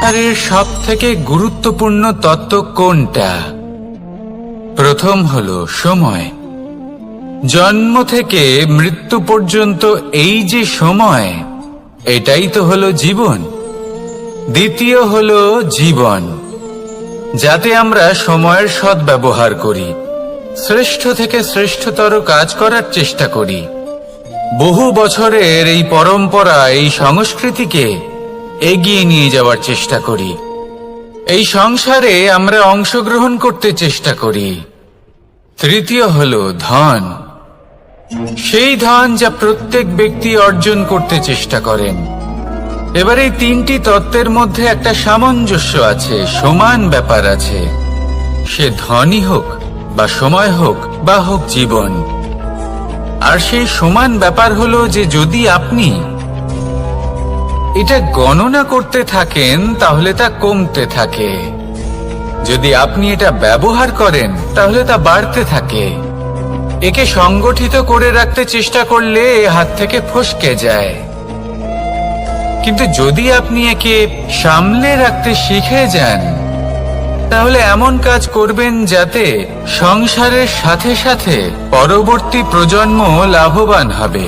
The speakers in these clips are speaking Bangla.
আর এর সব থেকে গুরুত্বপূর্ণ তত্ত্ব কোনটা? প্রথম হলো সময়। জন্ম থেকে মৃত্যু পর্যন্ত এই যে সময়, এটাই তো হলো জীবন। দ্বিতীয় হলো জীবন, যাতে আমরা সময়ের সদ্ব্যবহার করি, শ্রেষ্ঠ থেকে শ্রেষ্ঠতর কাজ করার চেষ্টা করি। বহু বছরের এই পরম্পরা, এই সংস্কৃতিকে এগিয়ে নিয়ে যাওয়ার চেষ্টা করি। এই সংসারে আমরা অংশগ্রহণ করতে চেষ্টা করি। তৃতীয় হলো ধন, সেই ধন যা প্রত্যেক ব্যক্তি অর্জন করতে চেষ্টা করেন। এবার এই তিনটি তত্ত্বের মধ্যে একটা সামঞ্জস্য আছে, সমান ব্যাপার আছে। সে ধনই হোক বা সময় হোক বা হোক জীবন। আর সেই সমান ব্যাপার হলো যে যদি আপনি এটা গণনা করতে থাকেন তাহলে তা কমতে থাকে, যদি আপনি এটা ব্যবহার করেন তাহলে তা বাড়তে থাকে। একে সংগঠিত করে রাখতে চেষ্টা করলে এ হাত থেকে ফসকে যায়, কিন্তু যদি আপনি একে সামলে রাখতে শিখে যান তাহলে এমন কাজ করবেন যাতে সংসারের সাথে সাথে পরবর্তী প্রজন্ম লাভবান হবে।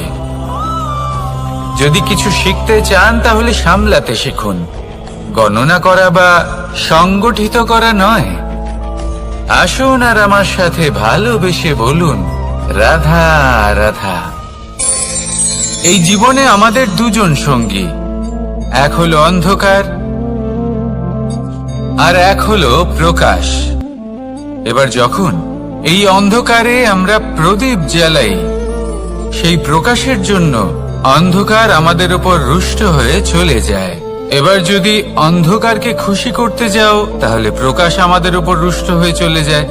যদি কিছু শিখতে চান তাহলে সামলাতে শিখুন, গণনা করা বা সংগঠিত করা নয়। আসুন আর আমার সাথে ভালোবেসে বলুন, রাধা রাধা। এই জীবনে আমাদের দুজন সঙ্গী, এক হলো অন্ধকার আর এক হলো প্রকাশ। এবার যখন এই অন্ধকারে আমরা প্রদীপ জ্বালাই, সেই প্রকাশের জন্য অন্ধকার আমাদের উপর রুষ্ট হয়ে চলে যায়। এবার যদি অন্ধকারকে খুশি করতে যাও তাহলে প্রকাশ আমাদের উপর রুষ্ট হয়ে চলে যায়।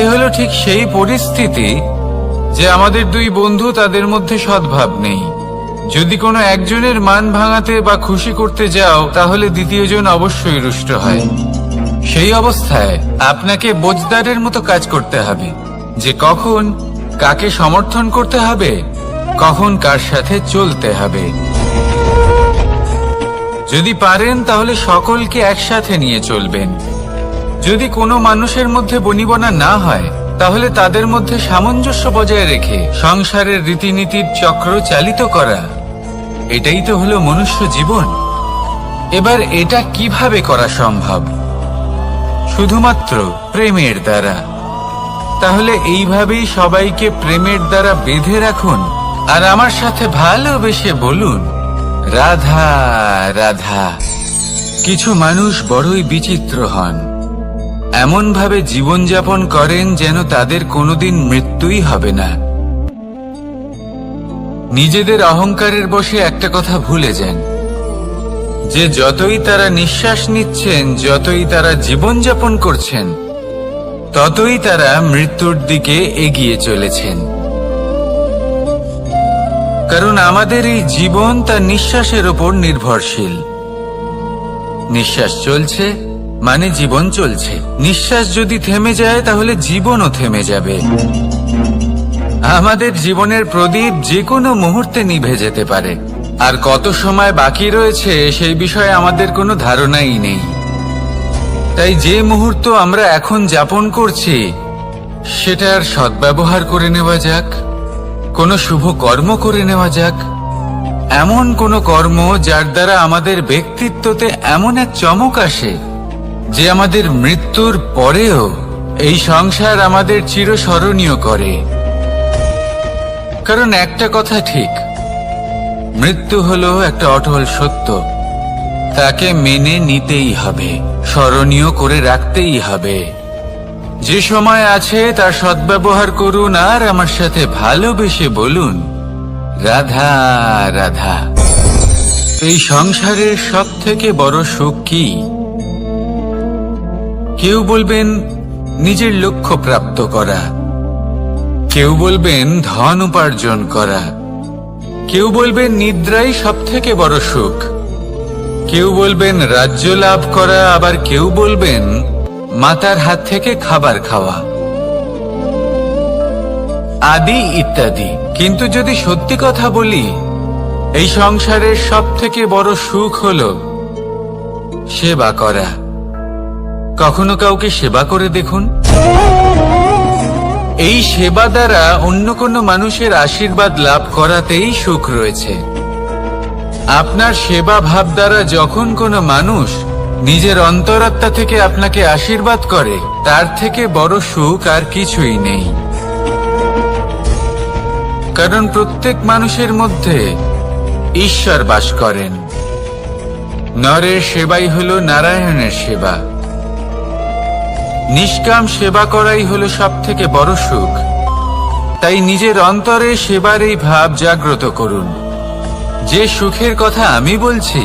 এ হলো ঠিক সেই পরিস্থিতি যে আমাদের দুই বন্ধু, তাদের মধ্যে সদ্ভাব নেই। যদি কোনো একজনের মান ভাঙাতে বা খুশি করতে যাও তাহলে দ্বিতীয়জন অবশ্যই রুষ্ট হয়। সেই অবস্থায় আপনাকে বোঝদারের মতো কাজ করতে হবে, যে কখন কাকে সমর্থন করতে হবে, কখন কার সাথে চলতে হবে। যদি পারেন তাহলে সকলকে একসাথে নিয়ে চলবেন। যদি কোনো মানুষের মধ্যে বনিবনা না হয় তাহলে তাদের মধ্যে সামঞ্জস্য বজায় রেখে সংসারের রীতিনীতির চক্র চালিত করা, এটাই তো হলো মনুষ্য জীবন। এবার এটা কিভাবে করা সম্ভব? শুধুমাত্র প্রেমের দ্বারা। তাহলে এইভাবেই সবাইকে প্রেমের দ্বারা বেঁধে রাখুন আর আমার সাথে ভালোবেসে বলুন, রাধা রাধা। কিছু মানুষ বড়ই বিচিত্র হন, এমন ভাবে জীবনযাপন করেন যেন তাদের কোনোদিন মৃত্যুই হবে না। নিজেদের অহংকারের বশে একটা কথা ভুলে যান, যে যতই তারা নিঃশ্বাস নিচ্ছেন, যতই তারা জীবনযাপন করছেন, ততই তারা মৃত্যুর দিকে এগিয়ে চলেছেন। কারণ আমাদের এই জীবন তার নিঃশ্বাসের উপর নির্ভরশীল। নিঃশ্বাস চলছে মানে জীবন চলছে। নিঃশ্বাস যদি থেমে যায় তাহলে জীবনও থেমে যাবে। আমাদের জীবনের প্রদীপ যে কোনো মুহূর্তে নিভে যেতে পারে, আর কত সময় বাকি রয়েছে সেই বিষয়ে আমাদের কোনো ধারণাই নেই। তাই যে মুহূর্ত আমরা এখন যাপন করছি সেটার সদ্ব্যবহার করে নেওয়া যাক, কোনো শুভ কর্ম করে নেওয়া যাক, এমন কোনো কর্ম যার দ্বারা আমাদের ব্যক্তিত্বতে এমন এক চমক আসে যে আমাদের মৃত্যুর পরেও এই সংসার আমাদের চিরস্মরণীয় করে। কারণ একটা কথা ঠিক, মৃত্যু হলো একটা অটল সত্য, তাকে মেনে নিতেই হবে, স্মরণীয় করে রাখতেই হবে। যে সময় আছে তার সদ্ব্যবহার করুন আর আমার সাথে ভালোবেসে বলুন, রাধা রাধা। এই সংসারের সব থেকে বড় সুখ কি? কেউ বলবেন নিজের লক্ষ্য প্রাপ্ত করা, কেউ বলবেন ধন উপার্জন করা, কেউ বলবেন নিদ্রাই সব থেকে বড় সুখ, কেউ বলবেন রাজ্য লাভ করা, আবার কেউ বলবেন মাতার হাত থেকে খাবার খাওয়া, আদি ইত্যাদি। কিন্তু যদি সত্যি কথা বলি, এই সংসারের সব থেকে বড় সুখ হলো সেবা করা। কখনো কাউকে সেবা করে দেখুন। এই সেবা দ্বারা অন্য কোনো মানুষের আশীর্বাদ লাভ করাতেই সুখ রয়েছে। আপনার সেবা ভাব দ্বারা যখন কোনো মানুষ নিজের অন্তরাত্মা থেকে আপনাকে আশীর্বাদ করে, তার থেকে বড় সুখ আর কিছুই নেই। কারণ প্রত্যেক মানুষের মধ্যে ঈশ্বর বাস করেন। নরের সেবাই হলো নারায়ণের সেবা। নিষ্কাম সেবা করাই হলো সব থেকে বড় সুখ। তাই নিজের অন্তরে সেবার এই ভাব জাগ্রত করুন। যে সুখের কথা আমি বলছি,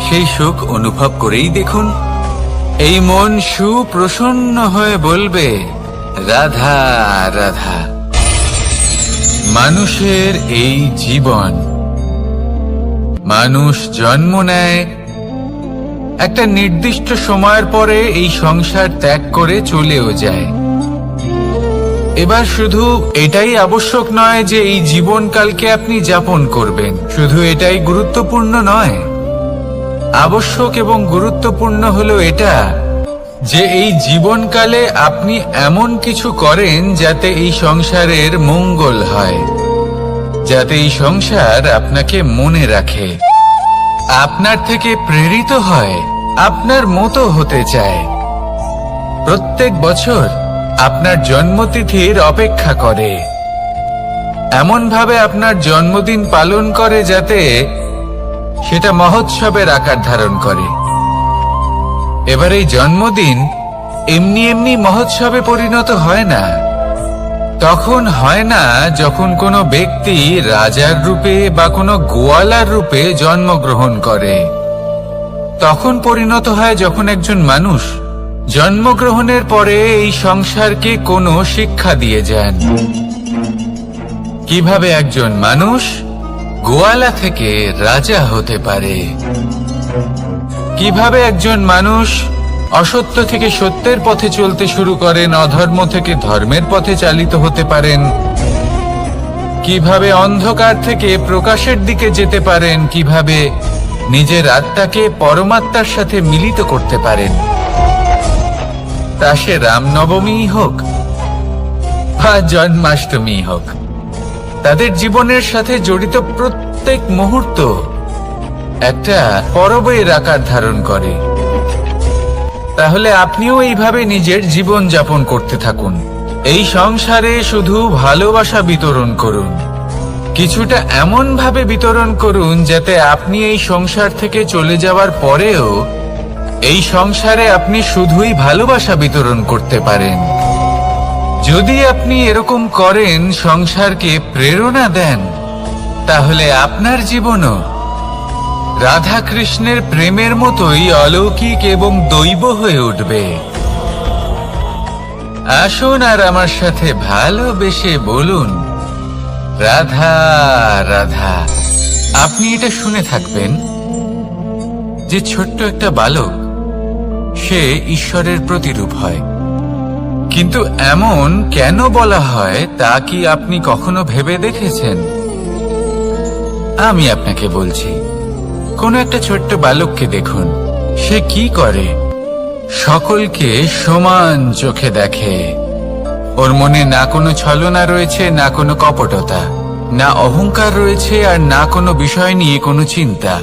সেই সুখ অনুভব করেই দেখুন। এই মন সুপ্রসন্ন হয়ে বলবে, রাধা রাধা। মানুষের এই জীবন, মানুষ জন্ম নেয়, একটা নির্দিষ্ট সময়ের পরে এই সংসার ত্যাগ করে চলেও যায়। এবার শুধু এটাই আবশ্যক নয় যে এই জীবনকালকে আপনি যাপন করবেন, শুধু এটাই গুরুত্বপূর্ণ নয়। আবশ্যক এবং গুরুত্বপূর্ণ হলো এটা যে এই জীবনকালে আপনি এমন কিছু করেন যাতে এই সংসারের মঙ্গল হয়, যাতে এই সংসার আপনাকে মনে রাখে, আপনার থেকে প্রেরিত হয়, আপনার মতো হতে চায়। প্রত্যেক বছর আপনার জন্মতিথির অপেক্ষা করে, এমন ভাবে আপনার জন্মদিন পালন করে যাতে সেটা মহোৎসবের আকার ধারণ করে। এবার এই জন্মদিন এমনি এমনি মহোৎসবে পরিণত হয় না। তখন হয় না যখন কোনো ব্যক্তি রাজার রূপে বা কোনো গোয়ালার রূপে জন্মগ্রহণ করে। তখন পরিণত হয় যখন একজন মানুষ জন্মগ্রহণের পরে এই সংসারকে কোনো শিক্ষা দিয়ে যান। কিভাবে একজন মানুষ গোয়ালা থেকে রাজা হতে পারে, কিভাবে একজন মানুষ অসত্য থেকে সত্যের পথে চলতে শুরু করেন, অধর্ম থেকে ধর্মের পথে চালিত হতে পারেন, কিভাবে অন্ধকার থেকে প্রকাশের দিকে যেতে পারেন, কিভাবে নিজের আত্মাকে পরমাত্মার সাথে মিলিত করতে পারেন। তা সে রামনবমী হোক বা জন্মাষ্টমী হোক, তাদের জীবনের সাথে জড়িত প্রত্যেক মুহূর্ত একটা পরবের আকার ধারণ করে। তাহলে আপনিও এইভাবে নিজের জীবন যাপন করতে থাকুন। এই সংসারে শুধু ভালোবাসা বিতরণ করুন, কিছুটা এমন ভাবে বিতরণ করুন যাতে আপনি এই সংসার থেকে চলে যাওয়ার পরেও এই সংসারে আপনি শুধুই ভালোবাসা বিতরণ করতে পারেন। যদি আপনি এরকম করেন, সংসারকে প্রেরণা দেন, তাহলে আপনার জীবনও রাধা কৃষ্ণের প্রেমের মতোই অলৌকিক এবং দৈব হয়ে উঠবে। আসুন আর আমার সাথে ভালোবেসে বলুন, রাধা রাধা। আপনি এটা শুনে থাকবেন যে ছোট্ট একটা বালক, সে ঈশ্বরের প্রতিরূপ হয়। কিন্তু এমন কেন বলা হয় তা কি আপনি কখনো ভেবে দেখেছেন? আমি আপনাকে বলছি, কোনো একটা ছোট্ট বালককে দেখুন, সে কি করে? সকলকে সমান চোখে দেখে। ওর মনে না কোনো ছলনা রয়েছে, না কোনো কপটতা, না অহংকার রয়েছে, আর না কোনো বিষয় নিয়ে কোনো চিন্তা।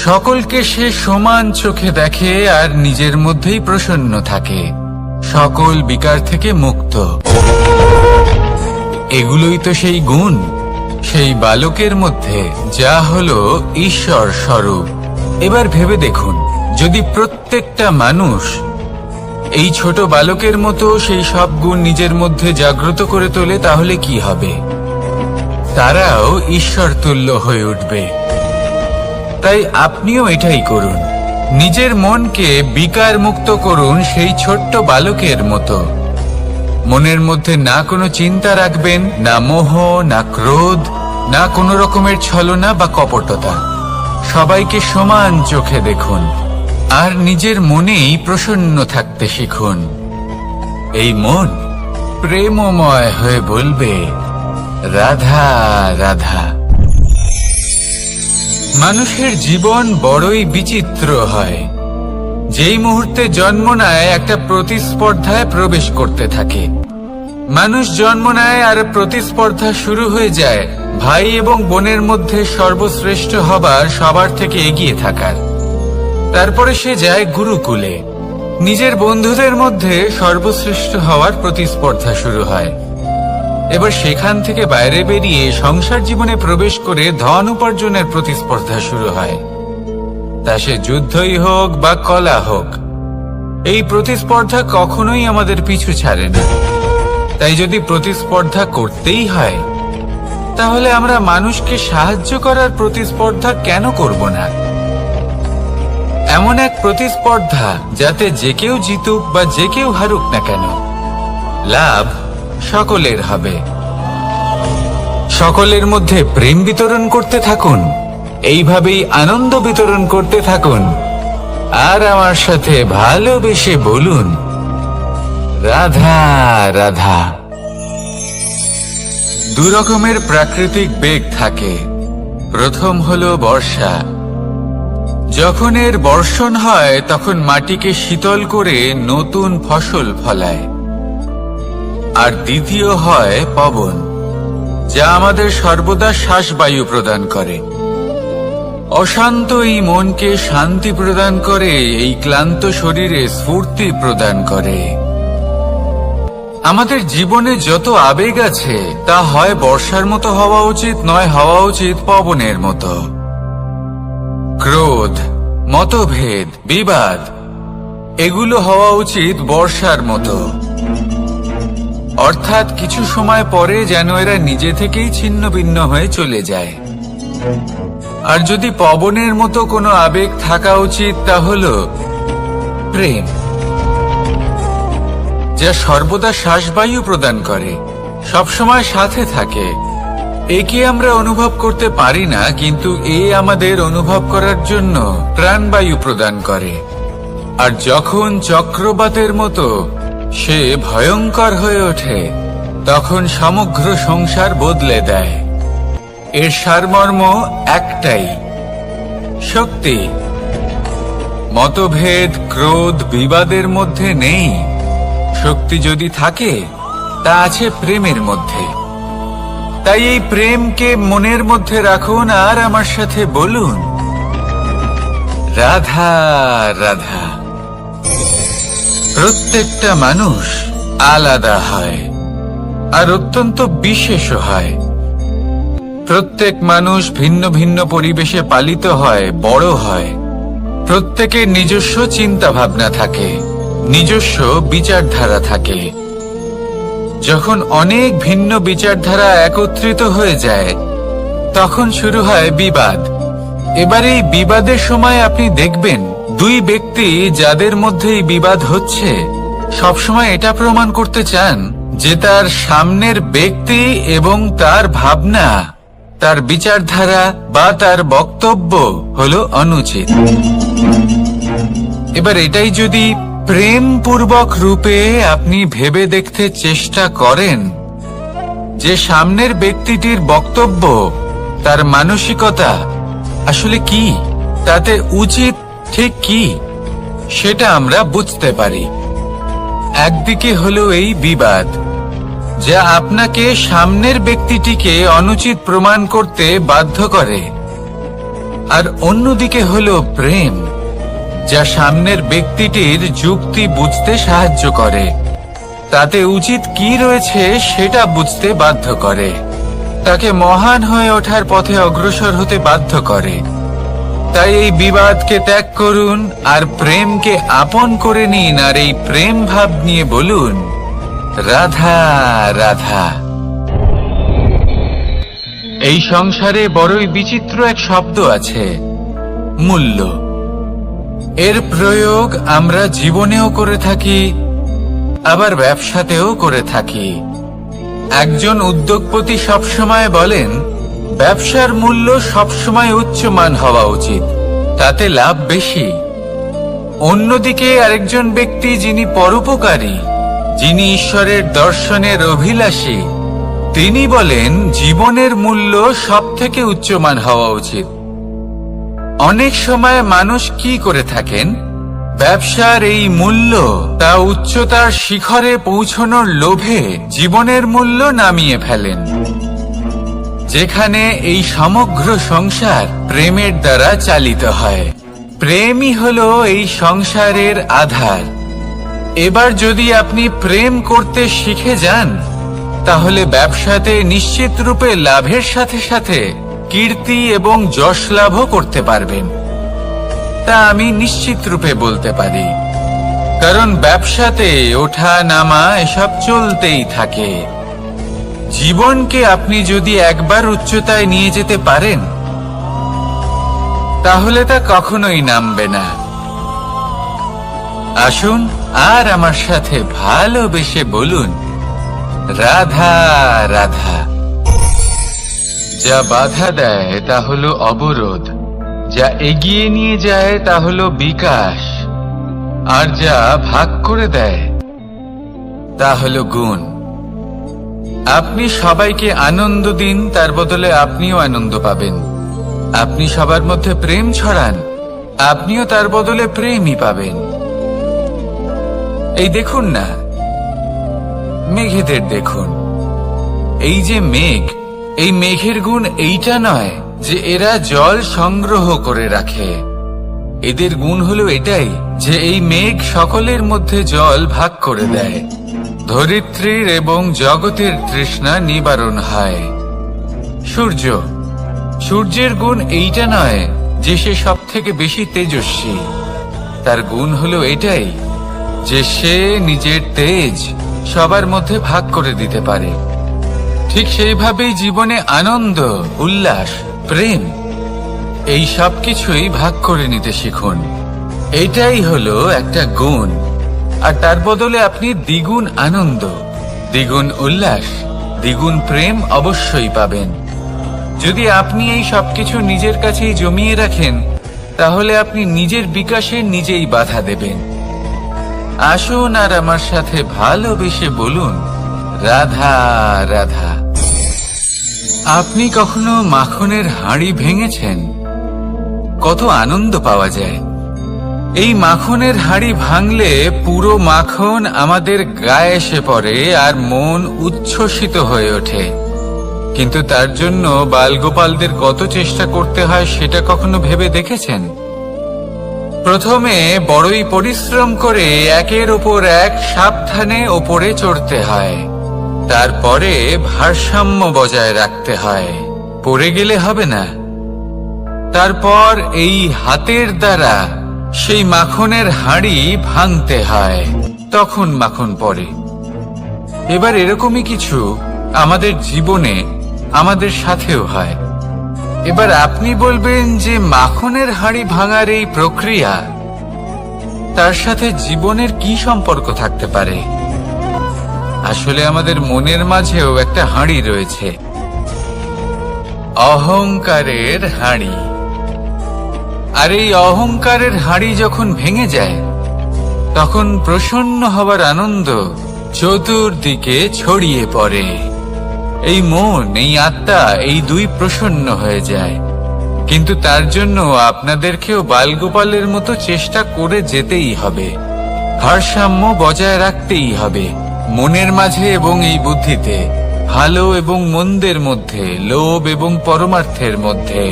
সকলকে সে সমান চোখে দেখে আর নিজের মধ্যেই প্রসন্ন থাকে, সকল বিকার থেকে মুক্ত। এগুলোই তো সেই গুণ সেই বালকের মধ্যে, যা হলো ঈশ্বর স্বরূপ। এবার ভেবে দেখুন, যদি প্রত্যেকটা মানুষ এই ছোট বালকের মতো সেই সব গুণ নিজের মধ্যে জাগ্রত করে তোলে, তাহলে কি হবে? তারাও ঈশ্বর তুল্য হয়ে উঠবে। তাই আপনিও এটাই করুন, নিজের মনকে বিকার মুক্ত করুন সেই ছোট্ট বালকের মতো। মনের মধ্যে না কোনো চিন্তা রাখবেন, না মোহ, না ক্রোধ, না কোনো রকমের ছলনা বা কপটতা। সবাইকে সমান চোখে দেখুন আর নিজের মনেই প্রসন্ন থাকতে শিখুন। এই মন প্রেমময় হয়ে বলবে, রাধা রাধা। মানুষের জীবন বড়ই বিচিত্র হয়। যেই মুহূর্তে জন্ম নেয় একটা প্রতিস্পর্ধায় প্রবেশ করতে থাকে। মানুষ জন্ম নেয় আর প্রতিস্পর্ধা শুরু হয়ে যায় ভাই এবং বোনের মধ্যে সর্বশ্রেষ্ঠ হবার, সবার থেকে এগিয়ে থাকার। তারপরে সে যায় গুরুকুলে। নিজের বন্ধুদের মধ্যে সর্বশ্রেষ্ঠ হওয়ার প্রতিস্পর্ধা শুরু হয়। এবার সেখান থেকে বাইরে বেরিয়ে সংসার জীবনে প্রবেশ করে ধন উপার্জনের প্রতিস্পর্ধা শুরু হয়। তা সে যুদ্ধই হোক বা কলা হোক, এই প্রতিস্পর্ধা কখনোই আমাদের পিছু ছাড়ে না। তাই যদি প্রতিস্পর্ধা করতেই হয়, তাহলে আমরা মানুষকে সাহায্য করার প্রতিস্পর্ধা কেন করব না? এমন এক প্রতিস্পর্ধা যাতে যে কেউ জিতুক বা যে কেউ হারুক না কেন, লাভ সকলের হবে। সকলের মধ্যে প্রেম বিতরণ করতে থাকুন, এইভাবেই আনন্দ বিতরণ করতে থাকুন, আর আমার সাথে ভালোবেসে বলুন, রাধা রাধা। দুরকমের প্রাকৃতিক বেগ থাকে। প্রথম হলো বর্ষা। যখন এর বর্ষণ হয় তখন মাটিকে শীতল করে নতুন ফসল ফলায়। আর দ্বিতীয় হয় পবন, যা আমাদের সর্বদা শ্বাসবায়ু প্রদান করে। অশান্ত এই মনকে শান্তি প্রদান করে, এই ক্লান্ত শরীরে স্ফূর্তি প্রদান করে। আমাদের জীবনে যত আবেগ আছে তা হয় বর্ষার মতো হওয়া উচিত, নয় হওয়া উচিত পবনের মতো। ক্রোধ, মতভেদ, বিবাদ, এগুলো হওয়া উচিত বর্ষার মতো। অর্থাৎ কিছু সময় পরে যেন এরা নিজে থেকেই ছিন্ন ভিন্ন হয়ে চলে যায়। আর যদি পবনের মতো কোনো আবেগ থাকা উচিত, তা হলো প্রেম, যা সর্বদা শ্বাসবায়ু প্রদান করে, সবসময় সাথে থাকে। একে আমরা অনুভব করতে পারি না, কিন্তু এ আমাদের অনুভব করার জন্য প্রাণবায়ু প্রদান করে। আর যখন চক্রবাতের মতো সে ভয়ঙ্কর হয়ে ওঠে, তখন সমগ্র সংসার বদলে দেয়। এর সারমর্ম একটাই, শক্তি। মতভেদ, ক্রোধ, বিবাদের মধ্যে নেই। শক্তি যদি থাকে, তা আছে প্রেমের মধ্যে। তাই এই প্রেমকে মনের মধ্যে রাখুন আর আমার সাথে বলুন, রাধা রাধা। প্রত্যেকটা মানুষ আলাদা হয় আর অত্যন্ত বিশেষ হয়। প্রত্যেক মানুষ ভিন্ন ভিন্ন পরিবেশে পালিত হয়, বড় হয়। প্রত্যেকের নিজস্ব চিন্তা ভাবনা থাকে, নিজস্ব বিচারধারা থাকে। যখন অনেক ভিন্ন বিচারধারা একত্রিত হয়ে যায়, তখন শুরু হয় বিবাদ। এবার এই বিবাদের সময় আপনি দেখবেন, দুই ব্যক্তি যাদের মধ্যে এই বিবাদ হচ্ছে, সবসময় এটা প্রমাণ করতে চান যে তার সামনের ব্যক্তি এবং তার ভাবনা, তার বিচারধারা বা তার বক্তব্য হলো অনুচিত। এবার এটাই যদি প্রেমপূর্বক রূপে আপনি ভেবে দেখতে চেষ্টা করেন যে সামনের ব্যক্তিটির বক্তব্য, তার মানসিকতা আসলে কি, তাতে উচিত ঠিক কি, সেটা আমরা বুঝতে পারি। একদিকে হলো এই বিবাদ, যা আপনাকে সামনের ব্যক্তিটিকে অনুচিত প্রমাণ করতে বাধ্য করে। আর অন্যদিকে হলো প্রেম, যা সামনের ব্যক্তিটির যুক্তি বুঝতে সাহায্য করে, তাতে উচিত কি রয়েছে সেটা বুঝতে বাধ্য করে, তাকে মহান হয়ে ওঠার পথে অগ্রসর হতে বাধ্য করে। তাই এই বিবাদকে ত্যাগ করুন আর প্রেমকে আপন করে নিন, আর এই প্রেম ভাব নিয়ে বলুন, রাধা রাধা। এই সংসারে বড়ই বিচিত্র এক শব্দ আছে, মূল্য। এর প্রয়োগ আমরা জীবনেও করে থাকি, আবার ব্যবসাতেও করে থাকি। একজন উদ্যোগপতি সবসময় বলেন, ব্যবসার মূল্য সবসময় উচ্চমান হওয়া উচিত, তাতে লাভ বেশি। অন্যদিকে আরেকজন ব্যক্তি যিনি পরোপকারী, যিনি ঈশ্বরের দর্শনের অভিলাষী, তিনি বলেন জীবনের মূল্য সব থেকে উচ্চমান হওয়া উচিত। অনেক সময় মানুষ কি করে থাকেন, ব্যবসার এই মূল্য তা উচ্চতার শিখরে পৌঁছনোর লোভে জীবনের মূল্য নামিয়ে ফেলেন, যেখানে এই সমগ্র সংসার প্রেমের দ্বারা চালিত হয়। প্রেমই হলো এই সংসারের আধার। এবার যদি আপনি প্রেম করতে শিখে যান, তাহলে ব্যবসাতে নিশ্চিত রূপে লাভের সাথে সাথে কীর্তি এবং যশ লাভও করতে পারবেন। তা আমি নিশ্চিত রূপে বলতে পারি, কারণ ব্যবসাতে ওঠা নামা এসব চলতেই থাকে। জীবনকে আপনি যদি একবার উচ্চতায় নিয়ে যেতে পারেন, তাহলে তা কখনোই নামবে না। আসুন আর আমার সাথে ভালোবেসে বলুন, রাধা রাধা। যা বাধা দেয় তা হলো অবরোধ, যা এগিয়ে নিয়ে যায় তা হলো বিকাশ, আর যা ভাগ করে দেয় তা হলো গুণ। আপনি সবাইকে আনন্দ দিন, তার বদলে আপনিও আনন্দ পাবেন। আপনি সবার মধ্যে প্রেম ছড়ান, আপনিও তার বদলে প্রেমই পাবেন। এই দেখুন না, মেঘেদের দেখুন। এই যে মেঘ, এই মেঘের গুণ এইটা নয় যে এরা জল সংগ্রহ করে রাখে। এদের গুণ হলো এটাই যে এই মেঘ সকলের মধ্যে জল ভাগ করে দেয়। ধরিত্রীর এবং জগতের তৃষ্ণা নিবারণ হয়। সূর্য, সূর্যের গুণ এইটা নয় যে সে সব থেকে বেশি তেজস্বী। তার গুণ হলো এটাই যে সে নিজের তেজ সবার মধ্যে ভাগ করে দিতে পারে। ঠিক সেইভাবেই জীবনে আনন্দ, উল্লাস, প্রেম এই সব কিছুই ভাগ করে নিতে শিখুন। এটাই হলো একটা গুণ, আর তার বদলে আপনি দ্বিগুণ আনন্দ, দ্বিগুণ উল্লাস, দ্বিগুণ প্রেম অবশ্যই পাবেন। যদি আপনি এই সবকিছু নিজের কাছেই জমিয়ে রাখেন, তাহলে আপনি নিজের বিকাশে নিজেই বাধা দেবেন। আসুন আর আমার সাথে ভালোবেসে বলুন, রাধা রাধা। আপনি কখনো মাখনের হাঁড়ি ভেঙেছেন? কত আনন্দ পাওয়া যায়। এই মাখনের হাঁড়ি ভাঙলে পুরো মাখন আমাদের গায়ে এসে পড়ে আর মন উচ্ছ্বসিত হয়ে ওঠে। কিন্তু তার জন্য বালগোপালদের কত চেষ্টা করতে হয় সেটা কখনো ভেবে দেখেছেন? প্রথমে বড়ই পরিশ্রম করে একের উপর এক সাবধানে ওপরে চড়তে হয়, তারপরে ভারসাম্য বজায় রাখতে হয়, পড়ে গেলে হবে না। তারপর এই হাতের দ্বারা সেই মাখনের হাঁড়ি ভাঙতে হয়, তখন মাখন পড়ে। এবার এরকমই কিছু আমাদের জীবনে আমাদের সাথেও হয়। এবার আপনি বলবেন যে মাখনের হাঁড়ি ভাঙার এই প্রক্রিয়া, তার সাথে জীবনের কি সম্পর্ক থাকতে পারে? আসলে আমাদের মনের মাঝেও একটা হাঁড়ি রয়েছে, অহংকারের হাঁড়ি। আর এই অহংকারের হাঁড়ি যখন ভেঙে যায়, তখন প্রসন্ন হবার আনন্দ চতুর্দিকে ছড়িয়ে পড়ে। এই মন, এই আত্মা, এই দুই প্রসন্ন হয়ে যায়। কিন্তু তার জন্য আপনাদেরকেও বালগোপালের মতো চেষ্টা করে যেতেই হবে, ভারসাম্য বজায় রাখতেই হবে মনের মাঝে এবং এই বুদ্ধিতে, ভালো এবং মন্দের মধ্যে, লোভ এবং পরমার্থের মধ্যে।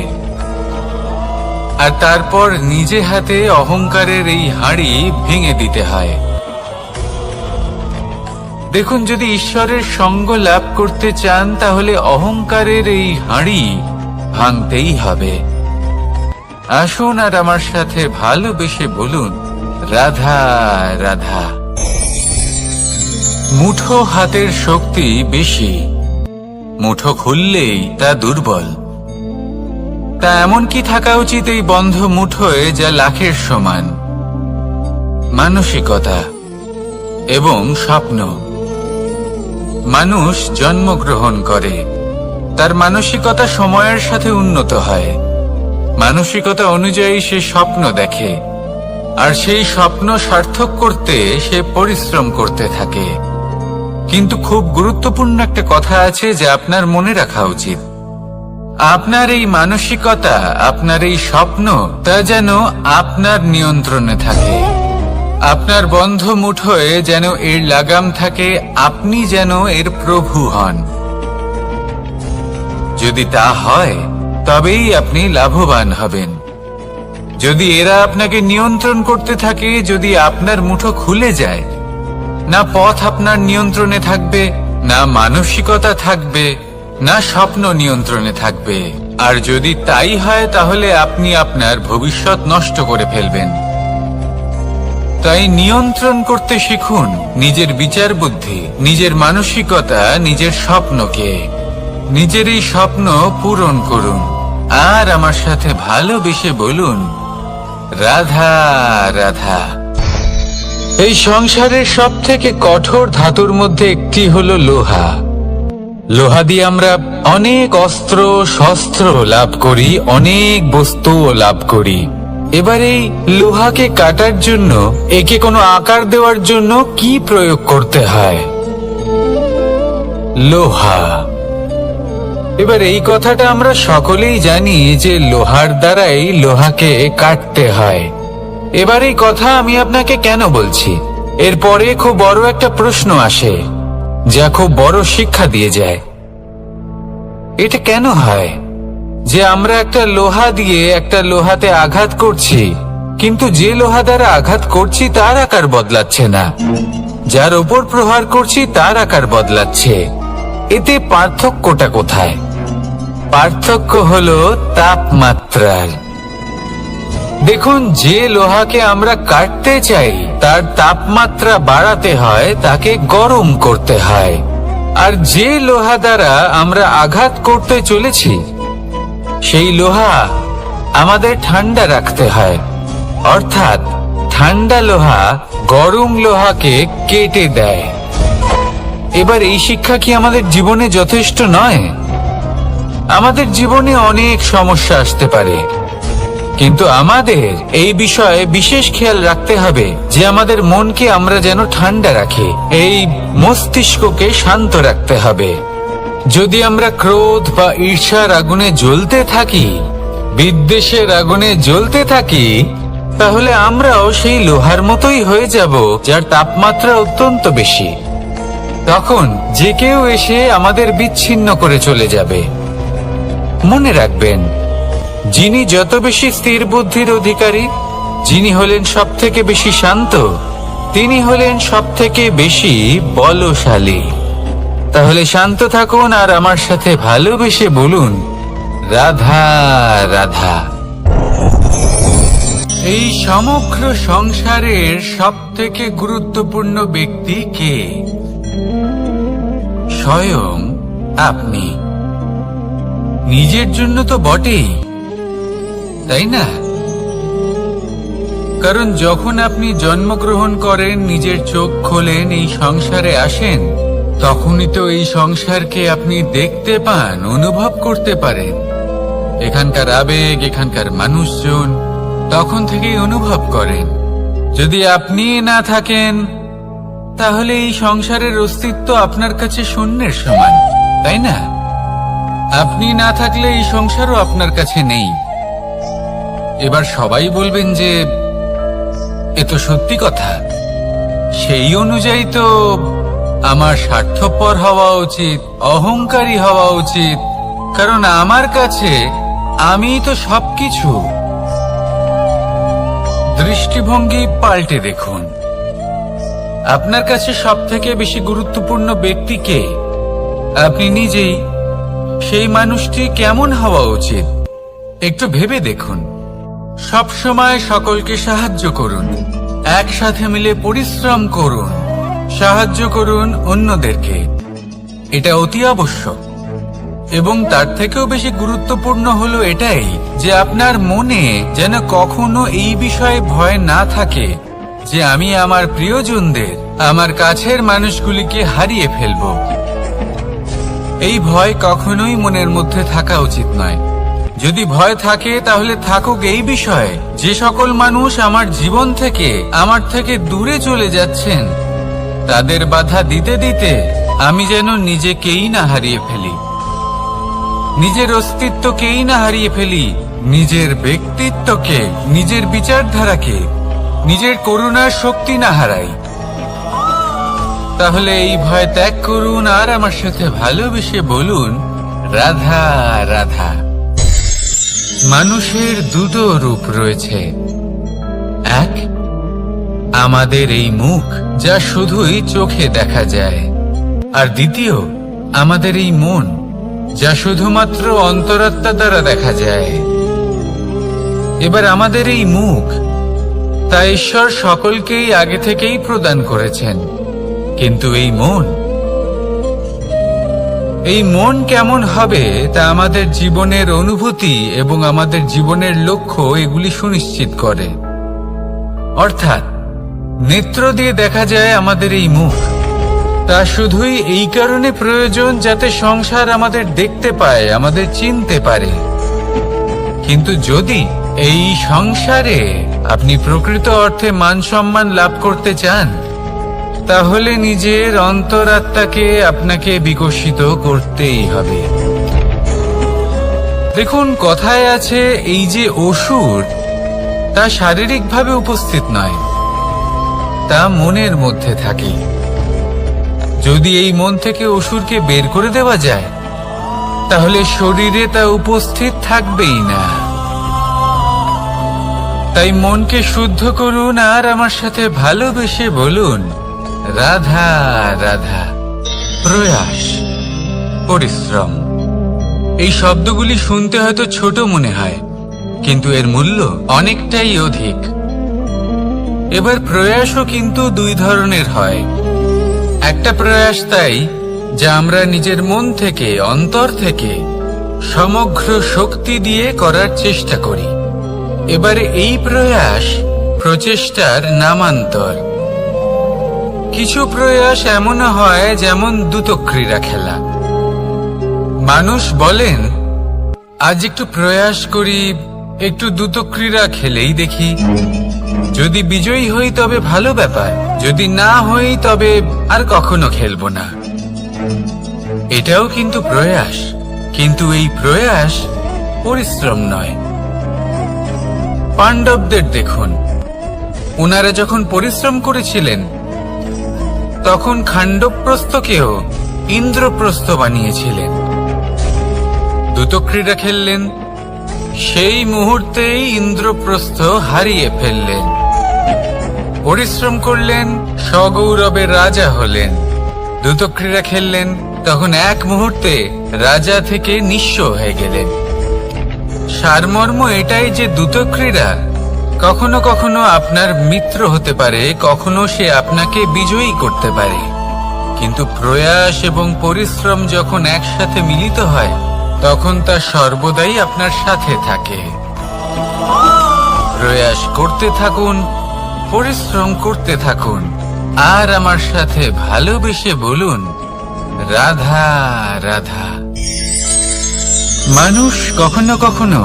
আর তারপর নিজে হাতে অহংকারের এই হাঁড়ি ভেঙে দিতে হয়। দেখুন, যদি ঈশ্বরের সঙ্গ লাভ করতে চান, তাহলে অহংকারের এই হাঁড়ি ভাঙতেই হবে। আসুন আর আমার সাথে ভালোবেসে বলুন, রাধা রাধা। মুঠো হাতের শক্তি বেশি, মুঠো খুললেই তা দুর্বল। তা এমন কি থাকা উচিত এই বন্ধ মুঠোয় যা লাখের সমান? মানসিকতা এবং স্বপ্ন। মানুষ জন্মগ্রহণ করে, তার মানসিকতা সময়ের সাথে উন্নত হয়। মানসিকতা অনুযায়ী সে স্বপ্ন দেখে, আর সেই স্বপ্ন সার্থক করতে সে পরিশ্রম করতে থাকে। কিন্তু খুব গুরুত্বপূর্ণ একটা কথা আছে যা আপনার মনে রাখা উচিত। আপনার এই মানসিকতা, আপনার এই স্বপ্ন, তা যেন আপনার নিয়ন্ত্রণে থাকে। আপনার বন্ধ মুঠোয় যেন এর লাগাম থাকে, আপনি যেন এর প্রভু হন। যদি তা হয় তবেই আপনি লাভবান হবেন। যদি এরা আপনাকে নিয়ন্ত্রণ করতে থাকে, যদি আপনার মুঠো খুলে যায়, না পথ আপনার নিয়ন্ত্রণে থাকবে, না মানসিকতা থাকবে, না স্বপ্ন নিয়ন্ত্রণে থাকবে। আর যদি তাই হয় তাহলে আপনি আপনার ভবিষ্যৎ নষ্ট করে ফেলবেন। তাই নিয়ন্ত্রণ করতে শিখুন নিজের বিচার বুদ্ধি, নিজের মানসিকতা, নিজের স্বপ্নকে। নিজের এই স্বপ্ন পূরণ করুন আর আমার সাথে ভালোবেসে বলুন, রাধা রাধা। এই সংসারের সব থেকে কঠোর ধাতুর মধ্যে একটি হলো লোহা। লোহা দিয়ে আমরা অনেক অস্ত্র শস্ত্র লাভ করি, অনেক বস্তুও লাভ করি। এবার এই লোহাকে কাটার জন্য, একে কোনো আকার দেওয়ার জন্য কি প্রয়োগ করতে হয়? লোহা। এবার এই কথাটা আমরা সকলেই জানি যে লোহার দ্বারাই লোহাকে কাটতে হয়। এবার এই কথা আমি আপনাকে কেন বলছি? এরপরে খুব বড় একটা প্রশ্ন আসে, যা খুব বড় শিক্ষা দিয়ে যায়। এটা কেন হয় যে আমরা একটা লোহা দিয়ে একটা লোহাতে আঘাত করছি, কিন্তু যে লোহা দ্বারা আঘাত করছি তার আকার বদলাচ্ছে না, যার ওপর প্রহার করছি তার আকার বদলাচ্ছে? এতে পার্থক্যটা কোথায়? পার্থক্য হলো তাপমাত্রার। দেখুন, যে লোহাকে আমরা কাটতে চাই তার তাপমাত্রা বাড়াতে হয়, তাকে গরম করতে হয়। আর যে লোহা দ্বারা আমরা আঘাত করতে চলেছি সেই লোহা আমাদের ঠান্ডা রাখতে হয়। অর্থাৎ ঠান্ডা লোহা গরম লোহাকে কেটে দেয়। এবার এই শিক্ষা কি আমাদের জীবনে যথেষ্ট নয়? আমাদের জীবনে অনেক সমস্যা আসতে পারে, কিন্তু আমাদের এই বিষয়ে বিশেষ খেয়াল রাখতে হবে যে আমাদের মনকে আমরা যেন ঠান্ডা রাখি, এই মস্তিষ্ককে শান্ত রাখতে হবে। যদি আমরা ক্রোধ বা ঈর্ষার আগুনে জ্বলতে থাকি, বিদ্বেষের আগুনে জ্বলতে থাকি, তাহলে আমরাও সেই লোহার মতোই হয়ে যাব যার তাপমাত্রা অত্যন্ত বেশি। তখন যে কেউ এসে আমাদের বিচ্ছিন্ন করে চলে যাবে। মনে রাখবেন, যিনি যত বেশি স্থির বুদ্ধির অধিকারী, যিনি হলেন সব থেকে বেশি শান্ত, তিনি হলেন সব থেকে বেশি বলশালী। তাহলে শান্ত থাকুন আর আমার সাথে ভালোবেসে বলুন, রাধা রাধা। এই সমগ্র সংসারের সব থেকে গুরুত্বপূর্ণ ব্যক্তি কে? স্বয়ং আপনি। নিজের জন্য তো বটেই, তাই না? কারণ যখন আপনি জন্মগ্রহণ করেন, নিজের চোখ খোলেন, এই সংসারে আসেন, তখনই তো এই সংসারকে আপনি দেখতে পান, অনুভব করতে পারেন। এখানকার আবেগ, এখানকার মানুষজন তখন থেকেই অনুভব করেন। যদি আপনি না থাকেন তাহলে এই সংসারের অস্তিত্ব আপনার কাছে শূন্যের সমান, তাই না? আপনি না থাকলে এই সংসারও আপনার কাছে নেই। এবার সবাই বলবেন যে এ তো সত্যি কথা, সেই অনুযায়ী তো আমার স্বার্থপর হওয়া উচিত, অহংকারী হওয়া উচিত, কারণ আমার কাছে আমিই তো সবকিছু। দৃষ্টিভঙ্গি পাল্টে দেখুন, আপনার কাছে সব থেকে বেশি গুরুত্বপূর্ণ ব্যক্তি কে? আপনি নিজেই। সেই মানুষটি কেমন হওয়া উচিত একটু ভেবে দেখুন। সব সময় সকলকে সাহায্য করুন, একসাথে মিলে পরিশ্রম করুন, সাহায্য করুন অন্যদেরকে। এটা অতি আবশ্যক। এবং তার থেকেও বেশি গুরুত্বপূর্ণ হলো এটাই যে আপনার মনে যেন কখনো এই বিষয়ে ভয় না থাকে যে আমি আমার প্রিয়জনদের, আমার কাছের মানুষগুলিকে হারিয়ে ফেলব। এই ভয় কখনোই মনের মধ্যে থাকা উচিত নয়। যদি ভয় থাকে তাহলে থাকুক এই বিষয়ে যে সকল মানুষ আমার জীবন থেকে, আমার থেকে দূরে চলে যাচ্ছেন, তাদের বাধা দিতে দিতে আমি যেন নিজেকেই না হারিয়ে ফেলি। নিজের অস্তিত্বকেই না হারিয়ে ফেলি, নিজের ব্যক্তিত্বকে, নিজের বিচারধারাকে, নিজের করুণার শক্তি না হারাই, তাহলে এই ভয় ত্যাগ করুন আর আমার সাথে ভালোবেসে বলুন, রাধা রাধা। মানুষের দুটো রূপ রয়েছে। এক, আমাদের এই মুখ, যা শুধুই চোখে দেখা যায়, আর দ্বিতীয়, আমাদের এই মন, যা শুধুমাত্র অন্তরাত্মা দ্বারা দেখা যায়। এবার আমাদের এই মুখ, তা ঈশ্বর সকলকেই আগে থেকেই প্রদান করেছেন, কিন্তু এই মন কেমন হবে তা আমাদের জীবনের অনুভূতি এবং আমাদের জীবনের লক্ষ্য এগুলি সুনিশ্চিত করে। অর্থাৎ নেত্র দিয়ে দেখা যায় আমাদের এই মুখ, তা শুধুই এই কারণে প্রয়োজন যাতে সংসার আমাদের দেখতে পায়, আমাদের চিনতে পারে। কিন্তু যদি এই সংসারে আপনি প্রকৃত অর্থে মান সম্মান লাভ করতে চান, তাহলে নিজের অন্তরাত্মাকে আপনাকে বিকশিত করতেই হবে। দেখুন, কথায় আছে এই যে অসুর, তা শারীরিকভাবে উপস্থিত নয়, তা মনের মধ্যে থাকে। যদি এই মন থেকে অসুরকে বের করে দেওয়া যায়, তাহলে শরীরে তা উপস্থিত থাকবেই না। তাই মনকে শুদ্ধ করুন আর আমার সাথে ভালোবেসে বলুন, রাধা রাধা। প্রয়াস, পরিশ্রম, এই শব্দগুলি শুনতে হয়তো ছোট মনে হয়, কিন্তু এর মূল্য অনেকটাই অধিক। এবার প্রয়াসও কিন্তু দুই ধরনের হয়। একটা প্রয়াস তাই যা আমরা নিজের মন থেকে, অন্তর থেকে সমগ্র শক্তি দিয়ে করার চেষ্টা করি। এবারে এই প্রয়াস প্রচেষ্টার নামান্তর। কিছু প্রয়াস এমনও হয় যেমন দ্রুতক্রীড়া খেলা। মানুষ বলেন, আজ একটু প্রয়াস করি, একটু দ্রুতক্রীড়া খেলেই দেখি, যদি বিজয়ী হই তবে ভালো ব্যাপার, যদি না হই তবে আর কখনো খেলবো না। এটাও কিন্তু প্রয়াস, কিন্তু এই প্রয়াস পরিশ্রম নয়। পাণ্ডবদের দেখুন, ওনারা যখন পরিশ্রম করেছিলেন, তখন খাণ্ডবপ্রস্থকেও ইন্দ্রপ্রস্থ বানিয়েছিলেন। দ্রুতক্রীড়া খেললেন, সেই মুহূর্তেই ইন্দ্রপ্রস্থ হারিয়ে ফেললেন। পরিশ্রম করলেন, সগৌরবের রাজা হলেন। দ্রুতক্রীড়া খেললেন, তখন এক মুহূর্তে রাজা থেকে নিঃস্ব হয়ে গেলেন। সারমর্ম এটাই যে দ্রুতক্রীড়া কখনো কখনো আপনার মিত্র হতে পারে, কখনো সে আপনাকে বিজয়ী করতে পারে, কিন্তু প্রয়াস এবং পরিশ্রম যখন একসাথে মিলিত হয়, তখন তা সর্বদাই আপনার সাথে থাকে। প্রয়াস করতে থাকুন, পরিশ্রম করতে থাকুন, আর আমার সাথে ভালোবেসে বলুন, রাধা রাধা। মানুষ কখনো কখনো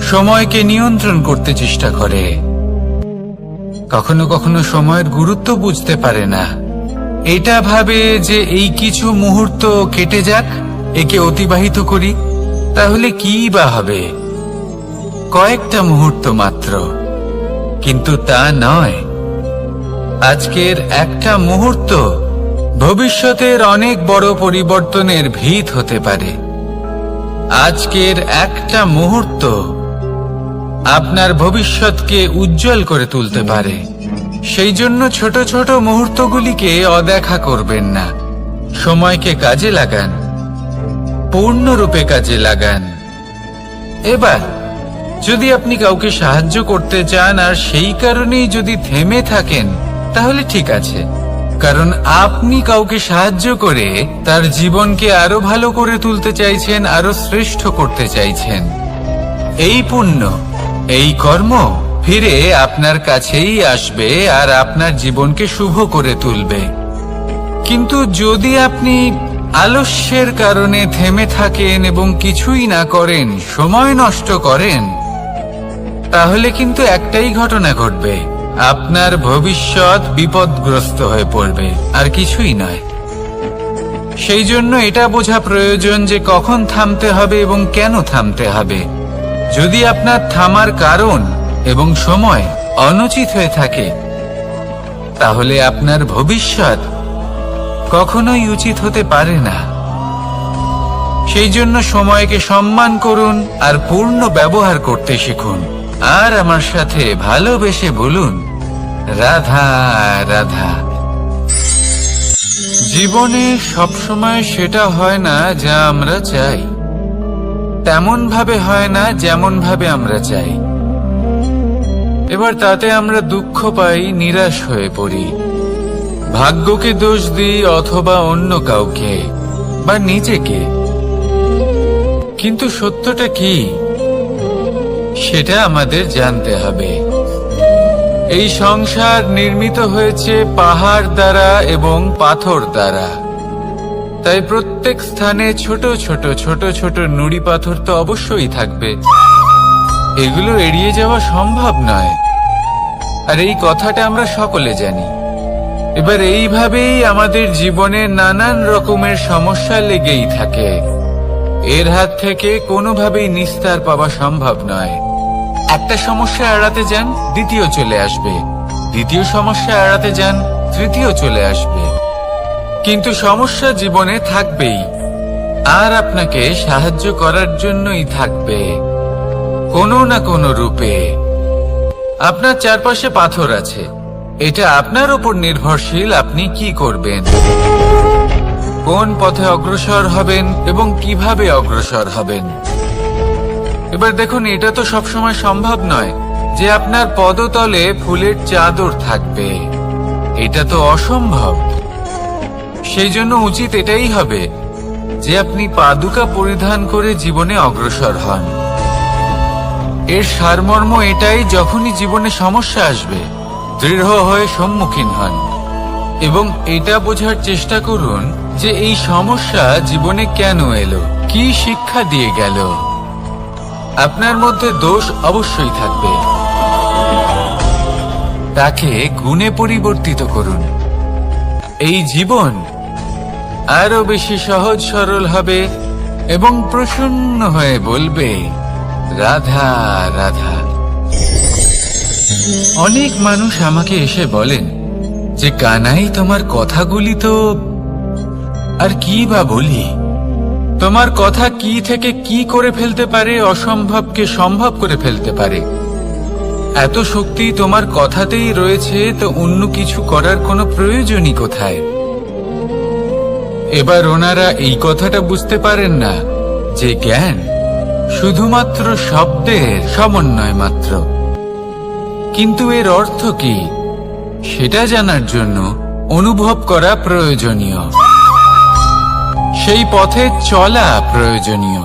সময়কে নিয়ন্ত্রণ করতে চেষ্টা করে, কখনো কখনো সময়ের গুরুত্ব বুঝতে পারে না। এটা ভাবে যে এই কিছু মুহূর্ত কেটে যাক, একে অতিবাহিত করি, তাহলে কি বা হবে, কয়েকটা মুহূর্ত মাত্র। কিন্তু তা নয়। আজকের একটা মুহূর্ত ভবিষ্যতের অনেক বড় পরিবর্তনের ভিত হতে পারে। আজকের একটা মুহূর্ত আপনার ভবিষ্যৎকে উজ্জ্বল করে তুলতে পারে। সেই জন্য ছোট ছোট মুহূর্তগুলিকে অদেখা করবেন না। সময়কে কাজে লাগান, পূর্ণরূপে কাজে লাগান। এবার যদি আপনি কাউকে সাহায্য করতে চান আর সেই কারণেই যদি থেমে থাকেন, তাহলে ঠিক আছে, কারণ আপনি কাউকে সাহায্য করে তার জীবনকে আরো ভালো করে তুলতে চাইছেন, আরো শ্রেষ্ঠ করতে চাইছেন। এই পুণ্য, এই কর্ম ফিরে আপনার কাছেই আসবে আর আপনার জীবনকে শুভ করে তুলবে। কিন্তু যদি আপনি আলস্যের কারণে থেমে থাকেন এবং কিছুই না করেন, সময় নষ্ট করেন, তাহলে কিন্তু একটাই ঘটনা ঘটবে, আপনার ভবিষ্যৎ বিপদগ্রস্ত হয়ে পড়বে, আর কিছুই নয়। সেই জন্য এটা বোঝা প্রয়োজন যে কখন থামতে হবে এবং কেন থামতে হবে। যদি আপনার থামার কারণ এবং সময় অনুচিত হয়ে থাকে, তাহলে আপনার ভবিষ্যৎ কখনোই উচিত হতে পারে না। সেই জন্য সময়কে সম্মান করুন আর পূর্ণ ব্যবহার করতে শিখুন। আর আমার সাথে ভালোবেসে বলুন, রাধা রাধা। জীবনে সবসময় সেটা হয় না যা আমরা চাই, তেমন ভাবে হয় না যেমন ভাবে আমরা চাই। এবার তাতে আমরা দুঃখ পাই, নিরাশ হয়ে পড়ি, ভাগ্যকে দোষ দিই অথবা অন্য কাউকে বা নিজেকে। কিন্তু সত্যটা কি সেটা আমাদের জানতে হবে। এই সংসার নির্মিত হয়েছে পাহাড় দ্বারা এবং পাথর দ্বারা, তাই প্রত্যেক স্থানে ছোট ছোট ছোট ছোট নুড়ি পাথর তো অবশ্যই থাকবে। এগুলো এড়িয়ে যাওয়া সম্ভব নয়, আর এই কথাটা আমরা সকলে জানি। এবার এইভাবেই আমাদের জীবনে নানান রকমের সমস্যা লেগেই থাকে। এর হাত থেকে কোনোভাবেই নিস্তার পাওয়া সম্ভব নয়। একটা সমস্যা এড়াতে যান, দ্বিতীয় চলে আসবে, দ্বিতীয় সমস্যা এড়াতে যান, তৃতীয় চলে আসবে। কিন্তু সমস্যা জীবনে থাকবেই, আর আপনাকে সাহায্য করার জন্যই থাকবে কোনো না কোনো রূপে। আপনার চারপাশে পাথর আছে, এটা আপনার উপর নির্ভরশীল আপনি কি করবেন, কোন পথে অগ্রসর হবেন এবং কিভাবে অগ্রসর হবেন। এবার দেখুন, এটা তো সবসময় সম্ভব নয় যে আপনার পদতলে ফুলের চাদর থাকবে, এটা তো অসম্ভব। সেই জন্য উচিত এটাই হবে যে আপনি পাদুকা পরিধান করে জীবনে অগ্রসর হন। এর সারমর্ম এটাই, যখনই জীবনে সমস্যা আসবে দৃঢ় হয়ে সম্মুখীন হন এবং এটা বোঝার চেষ্টা করুন যে এই সমস্যা জীবনে কেন এলো, কি শিক্ষা দিয়ে গেল। আপনার মধ্যে দোষ অবশ্যই থাকবে, তাকে গুণে পরিবর্তিত করুন। এই জীবন আরো বেশি সহজ সরল হবে এবং প্রসন্ন হয়ে বলবে, রাধা রাধা। অনেক মানুষ আমাকে এসে বলেন যে কানাই, তোমার কথাগুলি তো আর কি বা বলি, তোমার কথা কি থেকে কি করে ফেলতে পারে, অসম্ভবকে সম্ভব করে ফেলতে পারে। এত শক্তি তোমার কথাতেই রয়েছে, তো অন্য কিছু করার কোনো প্রয়োজনই কোথায়? এবার ওনারা এই কথাটা বুঝতে পারেন না যে জ্ঞান শুধুমাত্র শব্দের সমন্বয় মাত্র। কিন্তু এর অর্থ কি সেটা জানার জন্য অনুভব করা প্রয়োজনীয়, সেই পথে চলা প্রয়োজনীয়।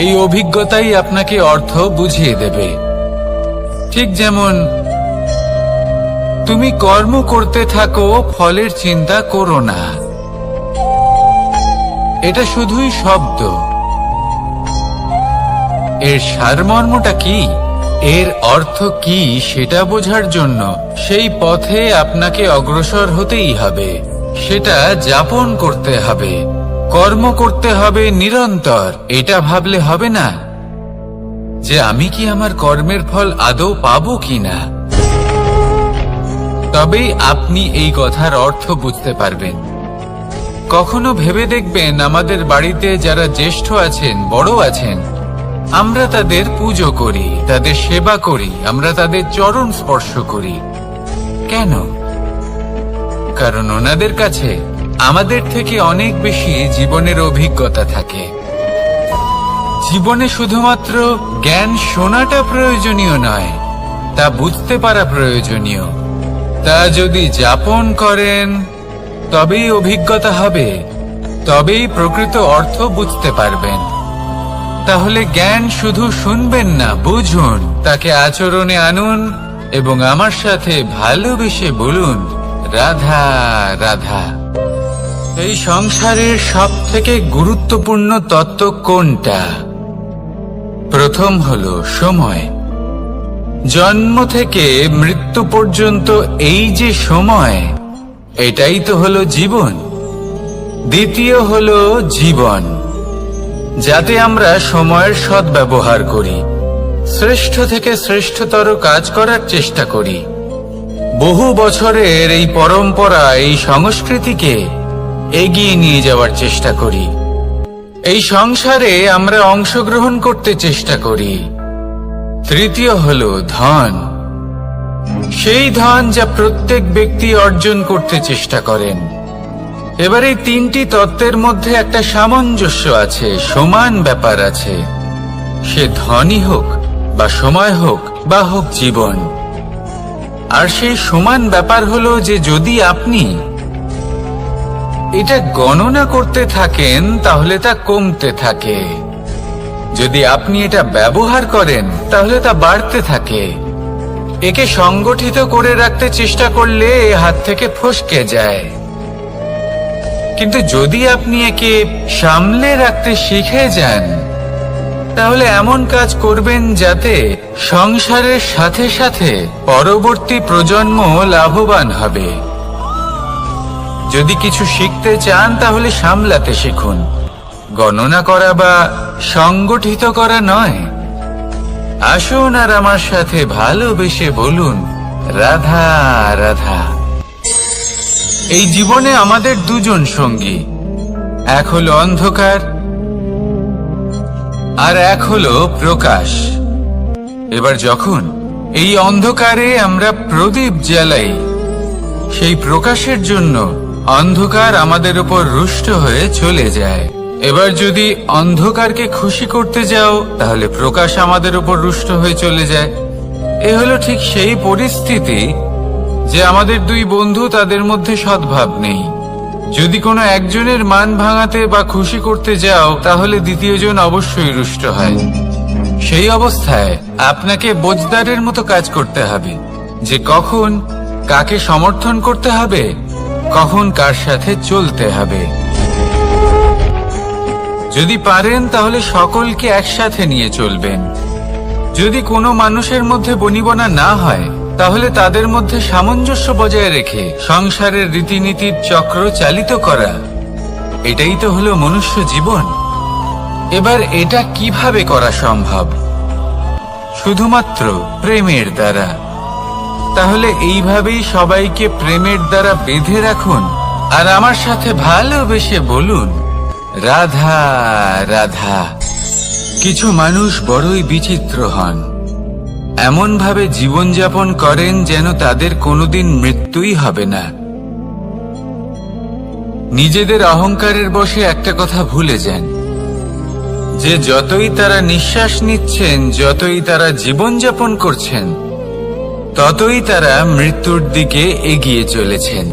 এই অভিজ্ঞতাই আপনাকে অর্থ বুঝিয়ে দেবে। ঠিক যেমন তুমি কর্ম করতে থাকো, ফলের চিন্তা করো না, এটা শুধুই শব্দ। এর সারমর্মটা কি, এর অর্থ কি সেটা বোঝার জন্য সেই পথে আপনাকে অগ্রসর হতেই হবে, সেটা যাপন করতে হবে, কর্ম করতে হবে নিরন্তর। এটা ভাবলে হবে না যে আমি কি আমার কর্মের ফল আদৌ পাবো কিনা, তবেই আপনি এই কথার অর্থ বুঝতে পারবেন। কখনো ভেবে দেখবেন, আমাদের বাড়িতে যারা জ্যেষ্ঠ আছেন, বড় আছেন, আমরা তাদের পুজো করি, তাদের সেবা করি, আমরা তাদের চরণ স্পর্শ করি। কেন? কারণ ওনাদের কাছে আমাদের থেকে অনেক বেশি জীবনের অভিজ্ঞতা থাকে। জীবনে শুধুমাত্র জ্ঞান শোনাটা প্রয়োজনীয় নয়, তা বুঝতে পারা প্রয়োজনীয়। তা যদি যাপন করেন তবেই অভিজ্ঞতা হবে, তবেই প্রকৃত অর্থ বুঝতে পারবেন। তাহলে জ্ঞান শুধু শুনবেন না, বুঝুন, তাকে আচরণে আনুন এবং আমার সাথে ভালোবেসে বলুন, রাধা রাধা। এই সংসারের সব থেকে গুরুত্বপূর্ণ তত্ত্ব কোনটা? প্রথম হলো সময়। জন্ম থেকে মৃত্যু পর্যন্ত এই যে সময়, এটাই তো হলো জীবন। দ্বিতীয় হলো জীবন, যাতে আমরা সময়ের সদ্ব্যবহার করি, শ্রেষ্ঠ থেকে শ্রেষ্ঠতর কাজ করার চেষ্টা করি। বহু বছরের এই পরম্পরা, এই সংস্কৃতিকে এগিয়ে নিয়ে যাওয়ার চেষ্টা করি। এই সংসারে আমরা অংশগ্রহণ করতে চেষ্টা করি। তৃতীয় হলো ধন, সেই ধন যা প্রত্যেক ব্যক্তি অর্জন করতে চেষ্টা করেন। এবার এই তিনটি তত্ত্বের মধ্যে একটা সামঞ্জস্য আছে, সমান ব্যাপার আছে। সে ধনই হোক বা সময় হোক বা হোক জীবন। আর সেই সমান ব্যাপার হলো যে যদি আপনি এটা গণনা করতে থাকেন তাহলে তা কমতে থাকে, যদি আপনি এটা ব্যবহার করেন তাহলে তা বাড়তে থাকে। একে সংগঠিত করে রাখতে চেষ্টা করলে এ হাত থেকে ফসকে যায়, কিন্তু যদি আপনি একে সামলে রাখতে শিখে যান তাহলে এমন কাজ করবেন যাতে সংসারের সাথে সাথে পরবর্তী প্রজন্ম লাভবান হবে। যদি কিছু শিখতে চান তাহলে সামলাতে শিখুন, গণনা করা বা সংগঠিত করা নয়। আসুন আর আমার সাথে ভালোবেসে বলুন, রাধা রাধা। এই জীবনে আমাদের দুজন সঙ্গী, এক হলো অন্ধকার আর এক হলো প্রকাশ। এবার যখন এই অন্ধকারে আমরা প্রদীপ জ্বালাই, সেই প্রকাশের জন্য অন্ধকার আমাদের উপর রুষ্ট হয়ে চলে যায়। এবার যদি অন্ধকারকে খুশি করতে যাও তাহলে প্রকাশ আমাদের উপর রুষ্ট হয়ে চলে যায়। এ হলো ঠিক সেই পরিস্থিতি যে আমাদের দুই বন্ধু, তাদের মধ্যে সদ্ভাব নেই। যদি কোনো একজনের মান ভাঙাতে বা খুশি করতে যাও তাহলে দ্বিতীয়জন অবশ্যই রুষ্ট হয়। সেই অবস্থায় আপনাকে বোঝদারের মতো কাজ করতে হবে যে কখন কাকে সমর্থন করতে হবে, কখন কার সাথে চলতে হবে। যদি পারেন তাহলে সকলকে একসাথে নিয়ে চলবেন। যদি কোনো মানুষের মধ্যে বনিবনা না হয় তাহলে তাদের মধ্যে সামঞ্জস্য বজায় রেখে সংসারের রীতিনীতির চক্র চালিত করা, এটাই তো হলো মনুষ্য জীবন। এবার এটা কিভাবে করা সম্ভব? শুধুমাত্র প্রেমের দ্বারা। তাহলে এইভাবেই সবাইকে প্রেমের দ্বারা বেঁধে রাখুন আর আমার সাথে ভালোবেসে বলুন, রাধা রাধা। কিছু মানুষ বড়ই বিচিত্র হন, এমন ভাবে জীবনযাপন করেন যেন তাদের কোনোদিন মৃত্যুই হবে না। নিজেদের অহংকারের বশে একটা কথা ভুলে যান যে যতই তারা নিঃশ্বাস নিচ্ছেন, যতই তারা জীবনযাপন করছেন, ততই তারা মৃত্যুর দিকে এগিয়ে চলেছেন।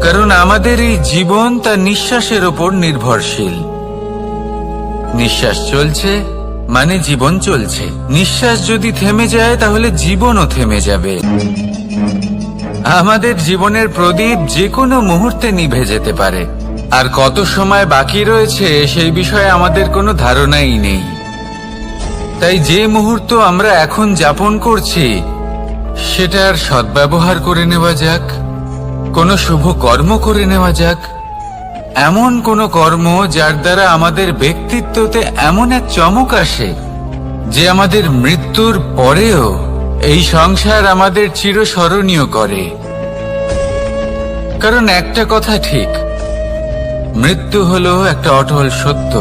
কারণ আমাদের এই জীবন তার নিঃশ্বাসের ওপর নির্ভরশীল। নিঃশ্বাস চলছে মানে জীবন চলছে। নিঃশ্বাস যদি থেমে যায় তাহলে জীবনও থেমে যাবে। আমাদের জীবনের প্রদীপ যে কোনো মুহূর্তে নিভে যেতে পারে, আর কত সময় বাকি রয়েছে সেই বিষয়ে আমাদের কোনো ধারণাই নেই। তাই যে মুহূর্ত আমরা এখন যাপন করছি সেটার সদ্ব্যবহার করে নেওয়া যাক, কোনো শুভ কর্ম করে নেওয়া যাক, এমন কোনো কর্ম যার দ্বারা আমাদের ব্যক্তিত্বতে এমন এক চমক আসে যে আমাদের মৃত্যুর পরেও এই সংসার আমাদের চিরস্মরণীয় করে। কারণ একটা কথা ঠিক, মৃত্যু হলো একটা অটল সত্য,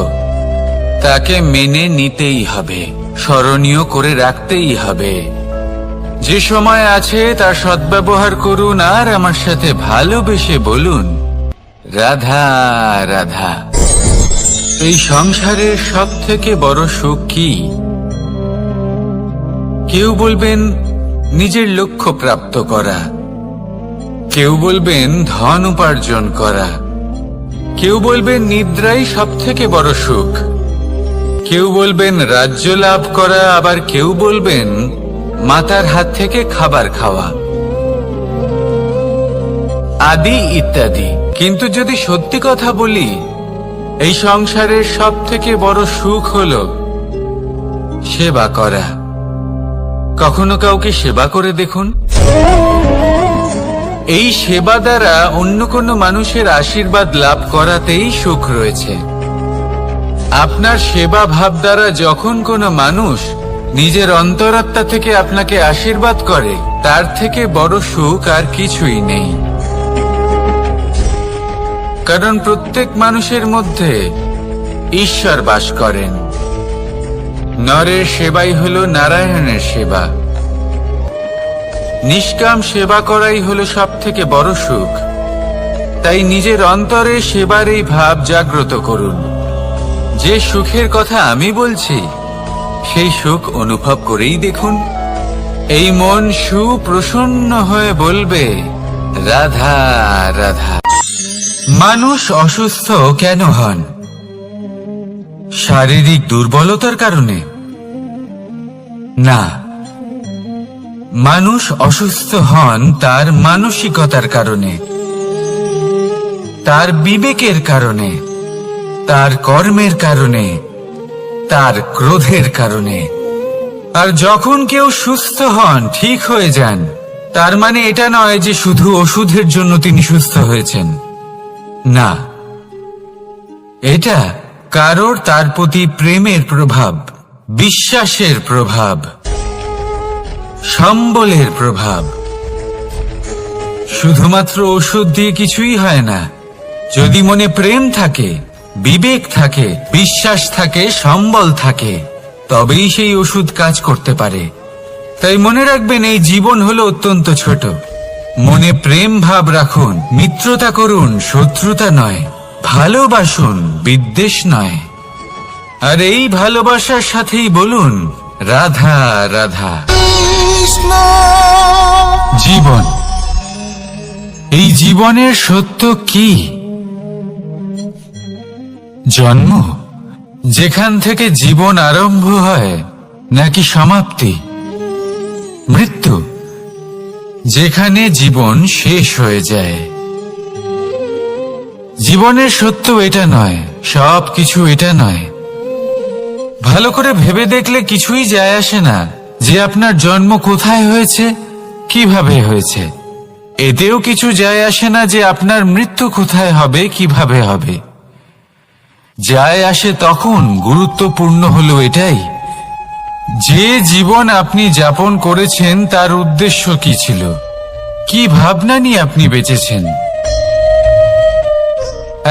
তাকে মেনে নিতেই হবে, স্মরণীয় করে রাখতেই হবে। যে সময় আছে তার সদ্ব্যবহার করুন আর আমার সাথে ভালোবেসে বলুন, রাধা রাধা। এই সংসারের সব থেকে বড় সুখ কি? কেউ বলবেন নিজের লক্ষ্য প্রাপ্ত করা, কেউ বলবেন ধন উপার্জন করা, কেউ বলবেন নিদ্রাই সব থেকে বড় সুখ, কেউ বলবেন রাজ্য লাভ করা, আবার কেউ বলবেন মাতার হাত থেকে খাবার খাওয়া, আদি ইত্যাদি। কিন্তু যদি সত্যি কথা বলি, এই সংসারের সব থেকে বড় সুখ হলো সেবা করা। কখনো কাউকে সেবা করে দেখুন, এই সেবা দ্বারা অন্য কোনো মানুষের আশীর্বাদ লাভ করাতেই সুখ রয়েছে। আপনার সেবা ভাব দ্বারা যখন কোনো মানুষ নিজের অন্তরাত্মা থেকে আপনাকে আশীর্বাদ করে, তার থেকে বড় সুখ আর কিছুই নেই। কারণ প্রত্যেক মানুষের মধ্যে ঈশ্বর বাস করেন। নরের সেবাই হলো নারায়ণের সেবা। নিষ্কাম সেবা করাই হলো সব থেকে বড় সুখ। তাই নিজের অন্তরে সেবার এই ভাব জাগ্রত করুন। যে সুখের কথা আমি বলছি, সেই সুখ অনুভব করেই দেখুন। এই মন সুপ্রসন্ন হয়ে বলবে, রাধা রাধা। মানুষ অসুস্থ কেন হন? শারীরিক দুর্বলতার কারণে? না, মানুষ অসুস্থ হন তার মানসিকতার কারণে, তার বিবেকের কারণে, তার কর্মের কারণে, তার ক্রোধের কারণে। আর যখন কেউ সুস্থ হন, ঠিক হয়ে যান, তার মানে এটা নয় যে শুধু ওষুধের জন্য তিনি সুস্থ হয়েছেন। না, এটা কারোর তার প্রতি প্রেমের প্রভাব, বিশ্বাসের প্রভাব, সম্বলের প্রভাব। শুধুমাত্র ওষুধ দিয়ে কিছুই হয় না। যদি মনে প্রেম থাকে, বিবেক থাকে, বিশ্বাস থাকে, সম্বল থাকে, তবেই সেই ওষুধ কাজ করতে পারে। তাই মনে রাখবেন, এই জীবন হলো অত্যন্ত ছোট। মনে প্রেম ভাব রাখুন, মিত্রতা করুন, শত্রুতা নয়। ভালোবাসুন, বিদ্বেষ নয়। আর এই ভালোবাসার সাথেই বলুন, রাধা রাধা। জীবন, এই জীবনের সত্য কি? জন্ম, যেখান থেকে জীবন আরম্ভ হয়, নাকি সমাপ্তি? মৃত্যু, যেখানে জীবন শেষ হয়ে যায়। জীবনের সত্য এটা নয়, সব কিছু এটা নয়। ভালো করে ভেবে দেখলে কিছুই যায় আসে না যে আপনার জন্ম কোথায় হয়েছে, কিভাবে হয়েছে। এতেও কিছু যায় আসে না যে আপনার মৃত্যু কোথায় হবে, কিভাবে হবে। যায় আসে তখন, গুরুত্বপূর্ণ হলো এটাই যে জীবন আপনি যাপন করেছেন তার উদ্দেশ্য কি ছিল, কি ভাবনা নিয়ে আপনি বেঁচেছেন।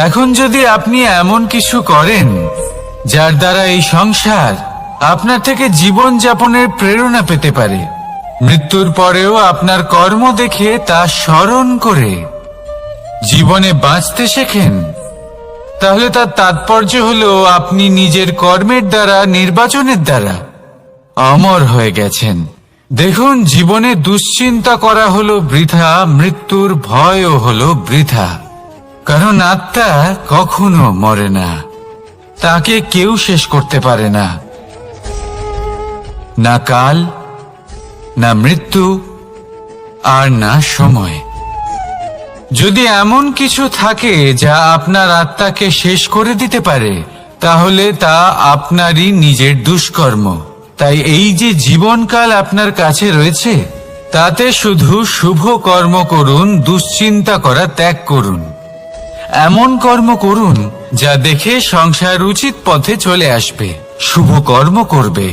এখন যদি আপনি এমন কিছু করেন যার দ্বারা এই সংসার আপনার থেকে জীবন যাপনের প্রেরণা পেতে পারে, মৃত্যুর পরেও আপনার কর্ম দেখে তা স্মরণ করে জীবনে বাঁচতে শেখেন, তাহলে তার তাৎপর্য হলো আপনি নিজের কর্মের দ্বারা, নির্বাচনের দ্বারা অমর হয়ে গেছেন। দেখুন, জীবনে দুশ্চিন্তা করা হলো বৃথা, মৃত্যুর ভয়ও হলো বৃথা। কারণ আত্মা কখনো মরে না, তাকে কেউ শেষ করতে পারে না। না কাল, না মৃত্যু, আর না সময়। যদি এমন কিছু থাকে যা আপনার আত্মাকে শেষ করে দিতে পারে, তাহলে তা আপনারই নিজের দুষ্কর্ম। তাই এই যে জীবনকাল আপনার কাছে রয়েছে, তাতে শুধু শুভ কর্ম করুন, দুশ্চিন্তা করা ত্যাগ করুন। এমন কর্ম করুন যা দেখে সংসার উচিত পথে চলে আসবে, শুভ কর্ম করবে।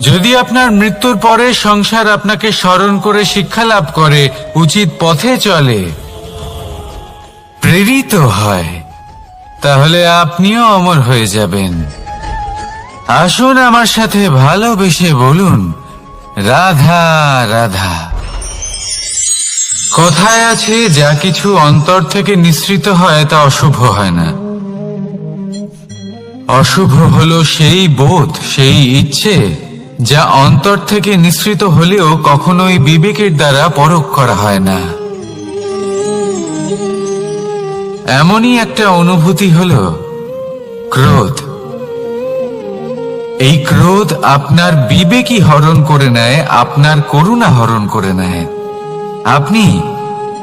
যদি আপনার মৃত্যুর পরে সংসার আপনাকে স্মরণ করে শিক্ষা লাভ করে, উচিত পথে চলে, প্রেরিত হয়, তাহলে আপনিও অমর হয়ে যাবেন। আসুন আমার সাথে ভালোবেসে বলুন, রাধা রাধা। কথায় আছে, যা কিছু অন্তর থেকে নিঃসৃত হয় তা অশুভ হয় না। অশুভ হলো সেই বোধ, সেই ইচ্ছে যা অন্তর থেকে নিঃসৃত হলেও কখনোই বিবেকের দ্বারা পরখ করা হয় না। এমনই একটা অনুভূতি হলো ক্রোধ। এই ক্রোধ আপনার বিবেকই হরণ করে নেয়, আপনার করুণা হরণ করে নেয়। আপনি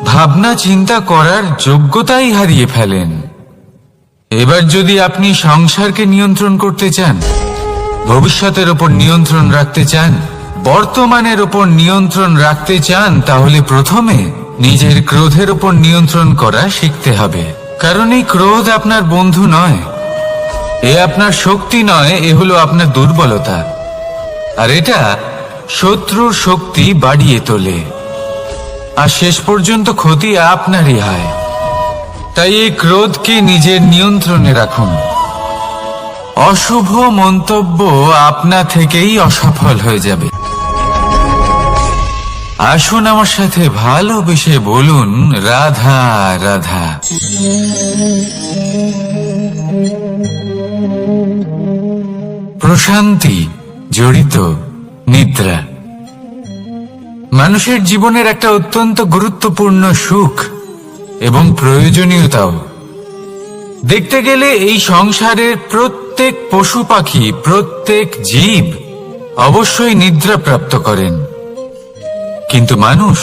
ভাবনা চিন্তা করার যোগ্যতাই হারিয়ে ফেলেন। এবার যদি আপনি সংসারকে নিয়ন্ত্রণ করতে চান, ভবিষ্যতের ওপর নিয়ন্ত্রণ রাখতে চান, বর্তমানের ওপর নিয়ন্ত্রণ রাখতে চান, তাহলে প্রথমে নিজের ক্রোধের উপর নিয়ন্ত্রণ করা শিখতে হবে, কারণ এই ক্রোধ আপনার বন্ধু নয়, এ আপনার শক্তি নয়, এ হলো আপনার দুর্বলতা, আর এটা শত্রুর শক্তি বাড়িয়ে তোলে, আর শেষ পর্যন্ত ক্ষতি আপনারই হয়। তাই এই ক্রোধকে নিজের নিয়ন্ত্রণে রাখুন। অশুভ মন্তব্য আপনা থেকেই অসফল হয়ে যাবে। আসুন আমার সাথে ভালোবেসে বলুন, রাধা রাধা। প্রশান্তি জড়িত নিদ্রা মানুষের জীবনের একটা অত্যন্ত গুরুত্বপূর্ণ সুখ এবং প্রয়োজনীয়তাও। দেখতে গেলে এই সংসারের প্রত্যেক পশু পাখি, প্রত্যেক জীব অবশ্যই নিদ্রা প্রাপ্ত করেন, কিন্তু মানুষ,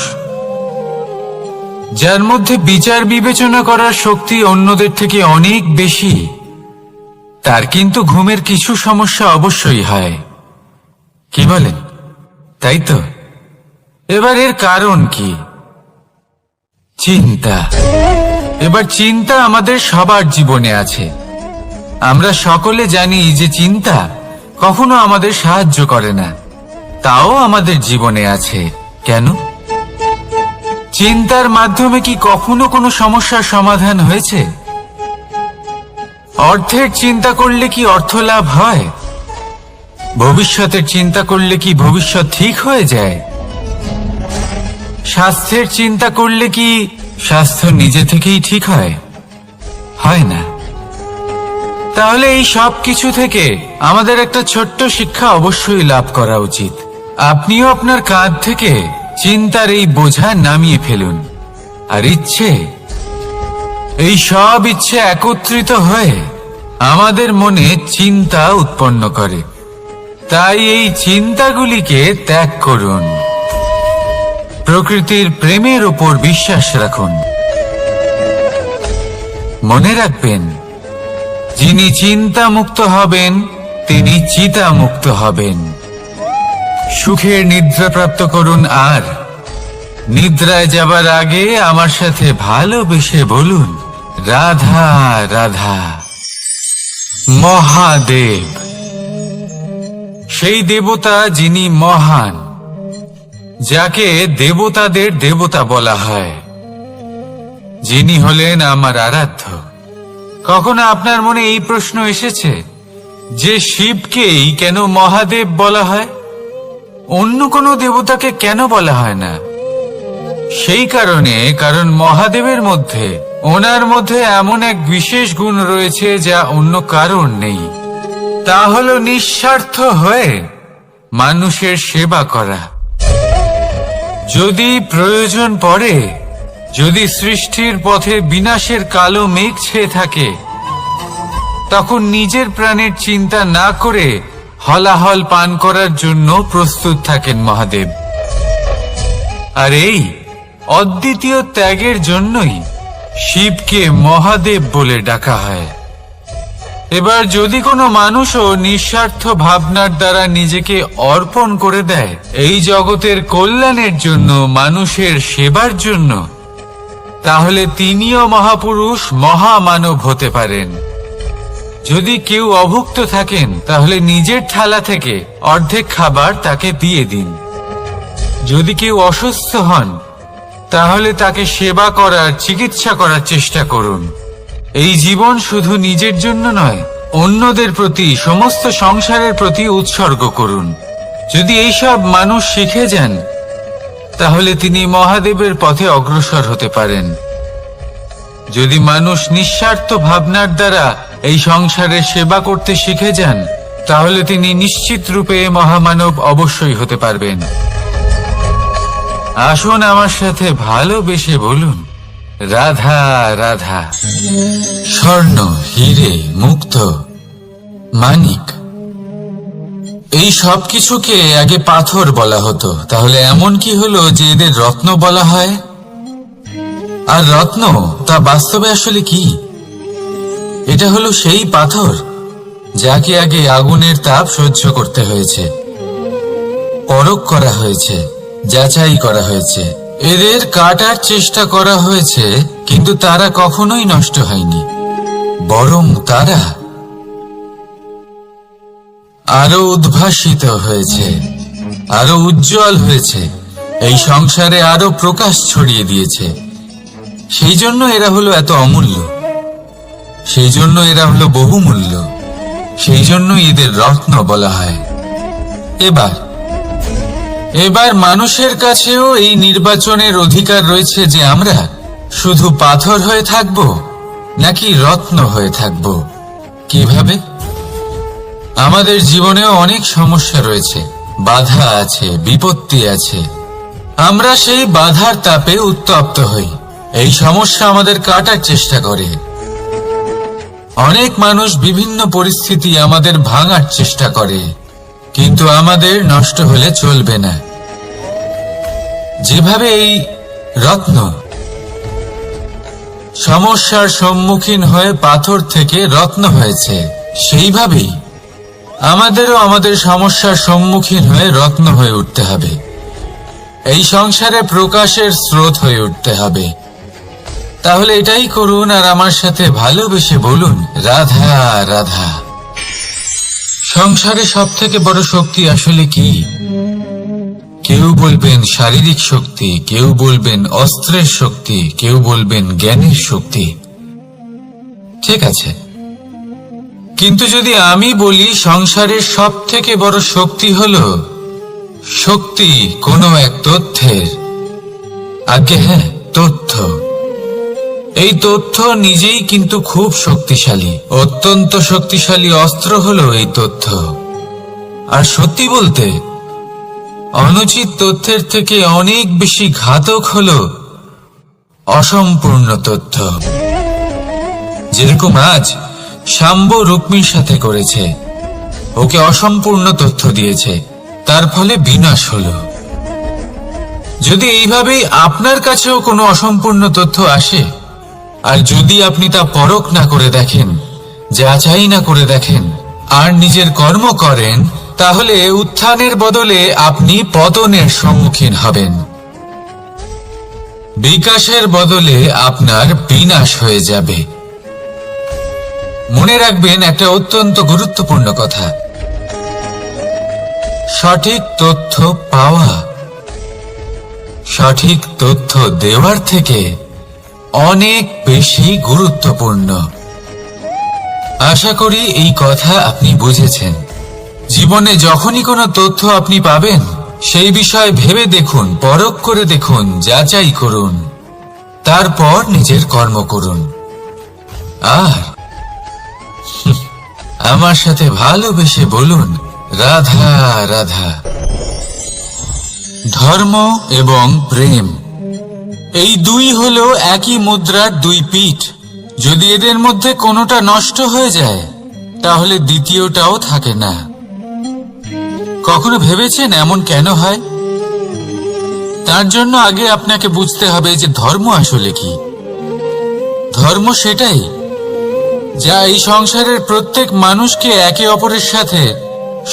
যার মধ্যে বিচার বিবেচনা করার শক্তি অন্যদের থেকে অনেক বেশি, তার কিন্তু ঘুমের কিছু সমস্যা অবশ্যই হয়। কি বলেন? তাই তো। এবার এর কারণ কি? চিন্তা। এবার চিন্তা আমাদের সবার জীবনে আছে। আমরা সকলে জানি যে চিন্তা কখনো আমাদের সাহায্য করে না, তাও আমাদের জীবনে আছে। কেন? চিন্তার মাধ্যমে কি কখনো কোনো সমস্যার সমাধান হয়েছে? অর্থের চিন্তা করলে কি অর্থ লাভ হয়? ভবিষ্যতের চিন্তা করলে কি ভবিষ্যৎ ঠিক হয়ে যায়? স্বাস্থ্যের চিন্তা করলে কি স্বাস্থ্য নিজে থেকেই ঠিক হয়? হয় না। তাহলে এই সব কিছু থেকে আমাদের একটা ছোট্ট শিক্ষা অবশ্যই লাভ করা উচিত। আপনিও আপনার কাঁধ থেকে চিন্তার এই বোঝা নামিয়ে ফেলুন। আর ইচ্ছে, এই সব ইচ্ছে একত্রিত হয়ে আমাদের মনে চিন্তা উৎপন্ন করে। তাই এই চিন্তাগুলিকে ত্যাগ করুন। প্রকৃতির প্রেমের উপর বিশ্বাস রাখুন। মনে রাখবেন, যিনি চিন্তা মুক্ত হবেন তিনি চিতা মুক্ত হবেন। সুখের নিদ্রা প্রাপ্ত করুন, আর নিদ্রায় যাবার আগে আমার সাথে ভালোবেসে বলুন, রাধা রাধা। মহাদেব, সেই দেবতা যিনি মহান, যাকে দেবতাদের দেবতা বলা হয়, যিনি হলেন আমার আরাধ্য। কখনো আপনার মনে এই প্রশ্ন এসেছে যে শিবকেই কেন মহাদেব বলা হয়, অন্য কোনো দেবতাকে কেন বলা হয় না? সেই কারণ মহাদেবের মধ্যে, ওনার মধ্যে এমন এক বিশেষ গুণ রয়েছে যা অন্য কারণ নেই। তা হলো নিঃস্বার্থ হয়ে মানুষের সেবা করা। যদি প্রয়োজন পড়ে, যদি সৃষ্টির পথে বিনাশের কালো মেঘ ছেয়ে থাকে, তখন নিজের প্রাণের চিন্তা না করে হলাহল পান করার জন্য প্রস্তুত থাকেন মহাদেব। আর এই অদ্বিতীয় ত্যাগের জন্যই শিবকে মহাদেব বলে ডাকা হয়। এবার যদি কোনো মানুষও নিঃস্বার্থ ভাবনার দ্বারা নিজেকে অর্পণ করে দেয় এই জগতের কল্যাণের জন্য, মানুষের সেবার জন্য, তাহলে তিনিও মহাপুরুষ, মহামানব হতে পারেন। যদি কেউ অভুক্ত থাকেন, তাহলে নিজের থালা থেকে অর্ধেক খাবার তাকে দিয়ে দিন। যদি কেউ অসুস্থ হন, তাহলে তাকে সেবা করার, চিকিৎসা করার চেষ্টা করুন। এই জীবন শুধু নিজের জন্য নয়, অন্যদের প্রতি, সমস্ত সংসারের প্রতি উৎসর্গ করুন। যদি এইসব মানুষ শিখে যান, তাহলে তিনি মহাদেবের পথে অগ্রসর হতে পারেন। যদি মানুষ নিঃস্বার্থ ভাবনার দ্বারা এই সংসারের সেবা করতে শিখে যান, তাহলে তিনি নিশ্চিত রূপে মহামানব অবশ্যই হতে পারবেন। আসুন আমার সাথে ভালোবেসে বলুন, রাধা রাধা। স্বর্ণ, হীরে, মুক্ত, মানিক, এই সব কিছুকে আগে পাথর বলা হতো। তাহলে এমন কি হলো যে এদের রত্ন বলা হয়? আর রত্ন তা বাস্তবে আসলে কি? এটা হলো সেই পাথর যাকে আগে আগুনের তাপ সহ্য করতে হয়েছে, পরখ করা হয়েছে, যাচাই করা হয়েছে, এদের কাটার চেষ্টা করা হয়েছে, কিন্তু তারা কখনোই নষ্ট হয়নি, বরং তারা আরো উদ্ভাসিত হয়েছে, আরো উজ্জ্বল হয়েছে, এই সংসারে আরো প্রকাশ ছড়িয়ে দিয়েছে। সেই জন্য এরা হলো এত অমূল্য, সেই জন্য এরা হলো বহুমূল্য, সেই জন্য এদের রত্ন বলা হয়। এবার মানুষের কাছেও এই নির্বাচনের অধিকার রয়েছে যে আমরা শুধু পাথর হয়ে থাকব নাকি রত্ন হয়ে থাকব। কিভাবে? আমাদের জীবনেও অনেক সমস্যা রয়েছে, বাধা আছে, বিপত্তি আছে। আমরা সেই বাধার তাপে উত্তপ্ত হই, এই সমস্যা আমাদের কাটার চেষ্টা করে। অনেক মানুষ বিভিন্ন পরিস্থিতি আমাদের ভাঙার চেষ্টা করে, কিন্তু আমাদের নষ্ট হলে চলবে না। যেভাবে এই রত্ন সমস্যার সম্মুখীন হয়ে পাথর থেকে রত্ন হয়েছে, সেইভাবেই আমাদেরও আমাদের সমস্যার সম্মুখীন হয়ে রত্ন হয়ে উঠতে হবে। এই সংসারে প্রকাশের স্রোত হয়ে উঠতে হবে। তাহলে এটাই করুন আর আমার সাথে ভালোবেসে বলুন, রাধা রাধা। সংসারে সব থেকে বড় শক্তি আসলে কি? কেউ বলবেন শারীরিক শক্তি, কেউ বলবেন অস্ত্রের শক্তি, কেউ বলবেন জ্ঞানের শক্তি। ঠিক আছে, কিন্তু যদি আমি বলি সংসারের সব থেকে বড় শক্তি হলো শক্তি কোনো এক তথ্যের, আগে হ্যাঁ, তথ্য। এই তথ্য নিজেই কিন্তু খুব শক্তিশালী, অত্যন্ত শক্তিশালী অস্ত্র হলো এই তথ্য। আর সত্যি বলতে অনুচিত তথ্যের থেকে অনেক বেশি ঘাতক হলো অসম্পূর্ণ তথ্য। যেরকম আজ শাম্ব রুক্মির সাথে করেছে, ওকে অসম্পূর্ণ তথ্য দিয়েছে, তার ফলে বিনাশ হলো। যদি এইভাবেই আপনার কাছেও কোনো অসম্পূর্ণ তথ্য আসে, আর যদি আপনি তা পরখ না করে দেখেন, যাচাই না করে দেখেন, আর নিজের কর্ম করেন, তাহলে উত্থানের বদলে আপনি পতনের সম্মুখীন হবেন। বিকাশের বদলে আপনার বিনাশ হয়ে যাবে। মনে রাখবেন একটা অত্যন্ত গুরুত্বপূর্ণ কথা, সঠিক তথ্য পাওয়া সঠিক তথ্য দেওয়ার থেকে অনেক বেশি গুরুত্বপূর্ণ। আশা করি এই কথা আপনি বুঝেছেন। জীবনে যখনই কোনো তথ্য আপনি পাবেন, সেই বিষয়ে ভেবে দেখুন, পরখ করে দেখুন, যাচাই করুন, তারপর নিজের কর্ম করুন। আর আমার সাথে ভালোবেসে বলুন, রাধা রাধা। ধর্ম এবং প্রেম, এই দুই হলো একই মুদ্রার দুই পিঠ। যদি এদের মধ্যে কোনোটা নষ্ট হয়ে যায়, তাহলে দ্বিতীয়টাও থাকে না। কখনো ভেবেছেন এমন কেন হয়? তার জন্য আগে আপনাকে বুঝতে হবে যে ধর্ম আসলে কি। ধর্ম সেটাই যা এই সংসারের প্রত্যেক মানুষকে একে অপরের সাথে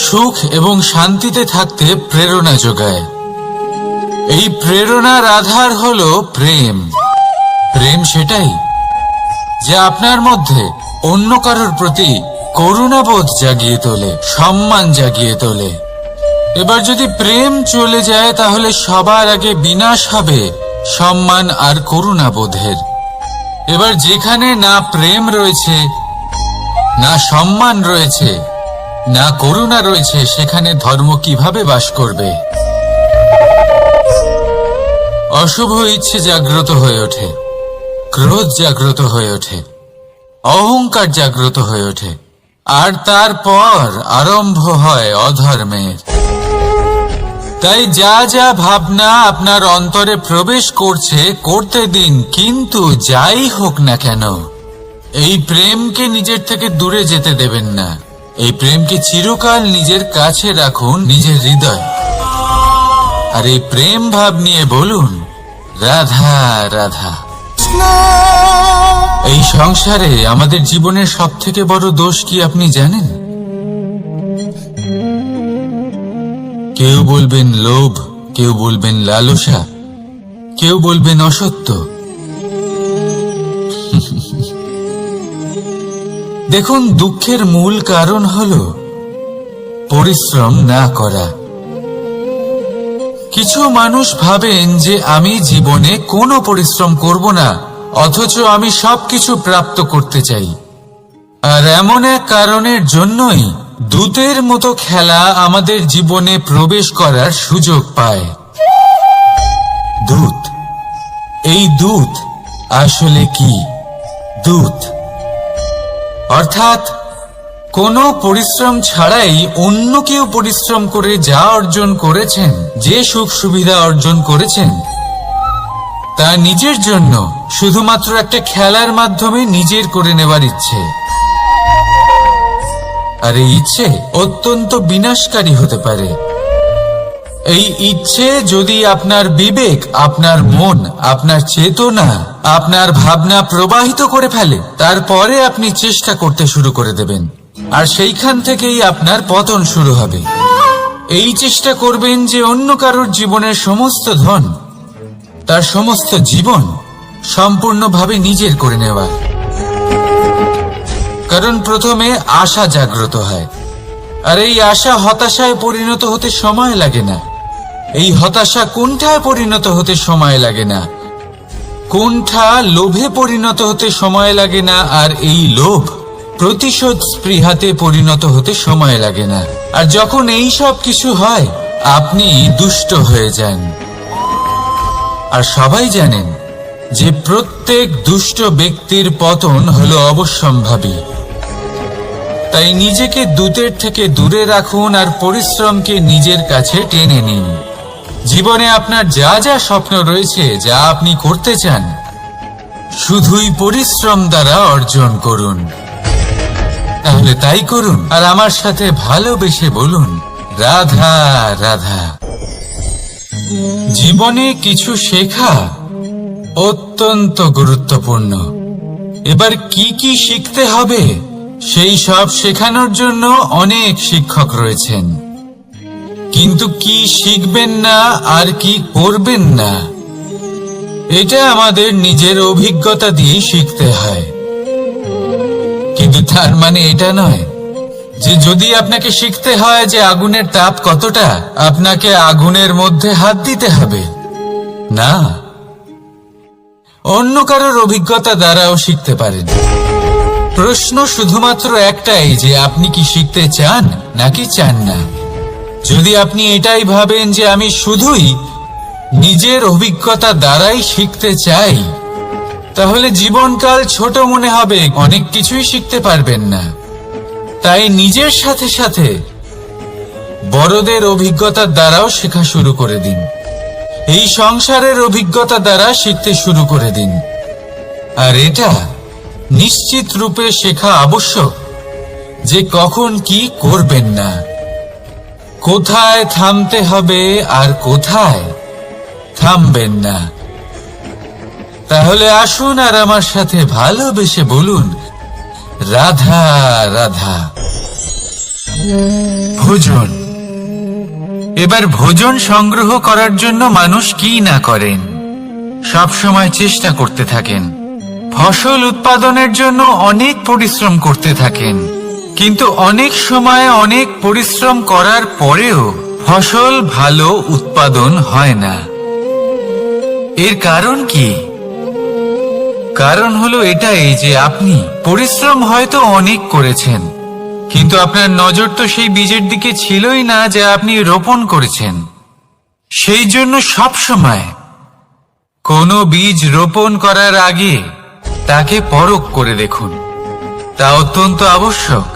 সুখ এবং শান্তিতে থাকতে প্রেরণা যোগায়। এই প্রেরণার আধার হলো প্রেম। প্রেম সেটাই যা আপনার মধ্যে অন্য কারোর প্রতি করুণাবোধ জাগিয়ে তোলে, সম্মান জাগিয়ে তোলে। এবার যদি প্রেম চলে যায়, তাহলে সবার আগে বিনাশ হবে সম্মান আর করুণাবোধের। এবার যেখানে না প্রেম রয়েছে, না সম্মান রয়েছে, না করুণা রয়েছে, সেখানে ধর্ম কিভাবে বাস করবে? অশুভ ইচ্ছে জাগ্রত হয়ে ওঠে, ক্রোধ জাগ্রত হয়ে ওঠে, অহংকার জাগ্রত হয়ে ওঠে, আর তারপর আরম্ভ হয় অধর্মের। তাই যা যা ভাবনা আপনার অন্তরে প্রবেশ করছে, করতে দিন, কিন্তু যাই হোক না কেন, এই প্রেমকে নিজের থেকে দূরে যেতে দেবেন না। এই প্রেমকে চিরকাল নিজের কাছে রাখুন, নিজের হৃদয়। আর এই প্রেম ভাব নিয়ে বলুন, রাধা রাধা। এই সংসারে আমাদের জীবনের সব থেকে বড় দোষ কি আপনি জানেন? কেউ বলবেন লোভ, কেউ বলবেন লালসা, কেউ বলবেন অসত্য। দেখুন, দুঃখের মূল কারণ হলো পরিশ্রম না করা। কিছু মানুষ ভাবেন যে আমি জীবনে কোনো পরিশ্রম করব না, অথচ আমি সবকিছু প্রাপ্ত করতে চাই। আর এমন এক কারণের জন্যই দূতের মতো খেলা আমাদের জীবনে প্রবেশ করার সুযোগ পায়। দূত, এই দূত আসলে কি? দূত অর্থাৎ কোনো পরিশ্রম ছাড়াই অন্য কেউ পরিশ্রম করে যা অর্জন করেছেন, যে সুখ সুবিধা অর্জন করেছেন, তা নিজের জন্য শুধুমাত্র একটা খেলার মাধ্যমে নিজের করে নেবার ইচ্ছে। আর এই ইচ্ছে অত্যন্ত বিনাশকারী হতে পারে। এই ইচ্ছে যদি আপনার বিবেক, আপনার মন, আপনার চেতনা, আপনার ভাবনা প্রবাহিত করে ফেলে, তারপরে আপনি চেষ্টা করতে শুরু করে দেবেন, আর সেইখান থেকেই আপনার পতন শুরু হবে। এই চেষ্টা করবেন যে অন্য কারোর জীবনের সমস্ত ধন, তার সমস্ত জীবন সম্পূর্ণভাবে নিজের করে নেওয়া। কারণ প্রথমে আশা জাগ্রত হয়, আর এই আশা হতাশায় পরিণত হতে সময় লাগে না। এই হতাশা কুণ্ঠায় পরিণত হতে সময় লাগে না, কুণ্ঠা লোভে পরিণত হতে সময় লাগে না, আর এই লোভ প্রতিশোধ স্পৃহাতে পরিণত হতে সময় লাগে না। আর যখন এই সব কিছু হয়, আপনি দুষ্ট হয়ে যান। আর সবাই জানেন যে প্রত্যেক দুষ্ট ব্যক্তির পতন হলো অবশ্যম্ভাবী। তাই নিজেকে দূতের থেকে দূরে রাখুন আর পরিশ্রমকে নিজের কাছে টেনে নিন। জীবনে আপনার যা যা স্বপ্ন রয়েছে, যা আপনি করতে চান, শুধুই পরিশ্রম দ্বারা অর্জন করুন। তাহলে তাই করুন, আর আমার সাথে ভালোবেসে বলুন, রাধা রাধা। জীবনে কিছু শেখা অত্যন্ত গুরুত্বপূর্ণ। এবার কি কি শিখতে হবে, সেই সব শেখানোর জন্য অনেক শিক্ষক রয়েছেন। কিন্তু কি শিখবেন না আর কি করবেন না, এটা আমাদের নিজের অভিজ্ঞতা দিয়ে শিখতে হয়। কিন্তু তার মানে এটা নয় যে যদি আপনাকে শিখতে হয় যে আগুনের তাপ কতটা, আপনাকে আগুনের মধ্যে হাত দিতে হবে। না, অন্য কারোর অভিজ্ঞতা দ্বারাও শিখতে পারেন। প্রশ্ন শুধুমাত্র একটাই যে আপনি কি শিখতে চান নাকি চান না। যদি আপনি এটাই ভাবেন যে আমি শুধুই নিজের অভিজ্ঞতা দ্বারাই শিখতে চাই, তাহলে জীবনকাল ছোট মনে হবে, অনেক কিছুই শিখতে পারবেন না। তাই নিজের সাথে সাথে বড়দের অভিজ্ঞতার দ্বারাও শেখা শুরু করে দিন। এই সংসারের অভিজ্ঞতা দ্বারা শিখতে শুরু করে দিন। আর এটা নিশ্চিত রূপে শেখা আবশ্যক যে কখন কি করবেন না, কোথায় থামতে হবে আর কোথায় থামবেন না। তাহলে আসুন আর আমার সাথে ভালোবেসে বলুন, রাধা রাধা। ভোজন। এবার ভোজন সংগ্রহ করার জন্য মানুষ কি না করেন, সব সময় চেষ্টা করতে থাকেন। ফসল উৎপাদনের জন্য অনেক পরিশ্রম করতে থাকেন, কিন্তু অনেক সময় অনেক পরিশ্রম করার পরেও ফসল ভালো উৎপাদন হয় না। এর কারণ কি? কারণ হলো এটাই যে আপনি পরিশ্রম হয়তো অনেক করেছেন, কিন্তু আপনার নজর তো সেই বীজের দিকে ছিলই না যা আপনি রোপণ করেছেন। সেই জন্য সব সময় কোনো বীজ রোপণ করার আগে তাকে পরখ করে দেখুন, তা অত্যন্ত আবশ্যক।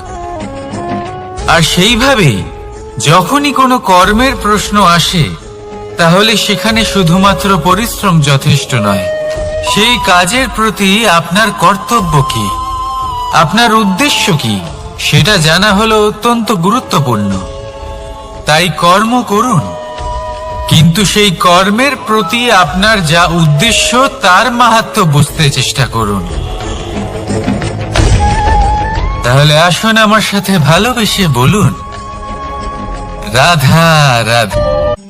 আর সেইভাবেই যখনই কোনো কর্মের প্রশ্ন আসে, তাহলে সেখানে শুধুমাত্র পরিশ্রম যথেষ্ট নয়। সেই কাজের প্রতি আপনার কর্তব্য কি, আপনার উদ্দেশ্য কি, সেটা জানা হলো অত্যন্ত গুরুত্বপূর্ণ। তাই কর্ম করুন, কিন্তু সেই কর্মের প্রতি আপনার যা উদ্দেশ্য তার মাহাত্ম্য বুঝতে চেষ্টা করুন। তাহলে আসুন আমার সাথে ভালোবেসে বলুন, রাধা রাধা।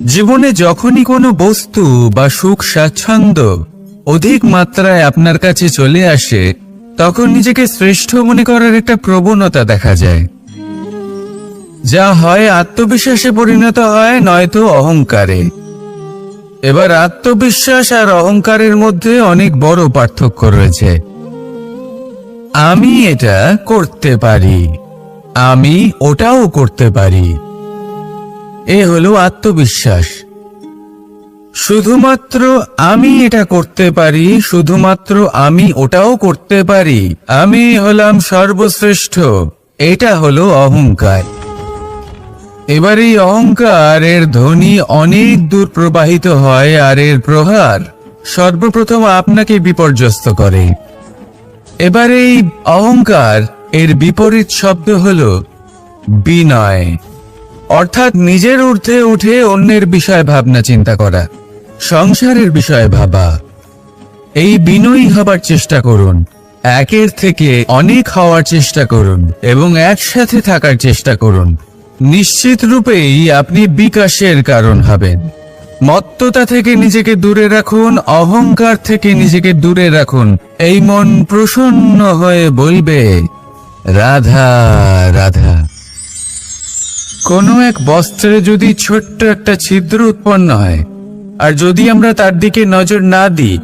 জীবনে যখনই কোনো বস্তু বা সুখ স্বাচ্ছন্দ্য অধিক মাত্রায় আপনার কাছে চলে আসে, তখন নিজেকে শ্রেষ্ঠ মনে করার একটা প্রবণতা দেখা যায়, যা হয় আত্মবিশ্বাসে পরিণত হয়, নয়তো অহংকারে। এবার আত্মবিশ্বাস আর অহংকারের মধ্যে অনেক বড় পার্থক্য রয়েছে। আমি এটা করতে পারি, আমি ওটাও করতে পারি, এ হলো আত্মবিশ্বাস। শুধুমাত্র আমি এটা করতে পারি, শুধুমাত্র আমি ওটাও করতে পারি, আমি হলাম সর্বশ্রেষ্ঠ, এটা হলো অহংকার। এবার এই অহংকারের ধ্বনি অনেক দূর প্রবাহিত হয়, আর এর প্রহার সর্বপ্রথম আপনাকে বিপর্যস্ত করে। এবার এই অহংকার এর বিপরীত শব্দ হলো বিনয়, অর্থাৎ নিজের ঊর্ধ্বে উঠে অন্যের বিষয় ভাবনা চিন্তা করা, সংসারের বিষয়ে ভাবা। এই বিনয়ী হবার চেষ্টা করুন, একের থেকে অনেক হওয়ার চেষ্টা করুন এবং একসাথে থাকার চেষ্টা করুন। নিশ্চিত রূপেই আপনি বিকাশের কারণ হবেন। মত্ততা থেকে নিজেকে দূরে রাখুন, অহংকার থেকে নিজেকে দূরে রাখুন। এই মন প্রসন্ন হয়ে বলবে, রাধা রাধা। কোনো এক বস্ত্রে যদি ছোট্ট একটা ছিদ্র উৎপন্ন হয়, আর যদি আমরা তার দিকে নজর না দিই,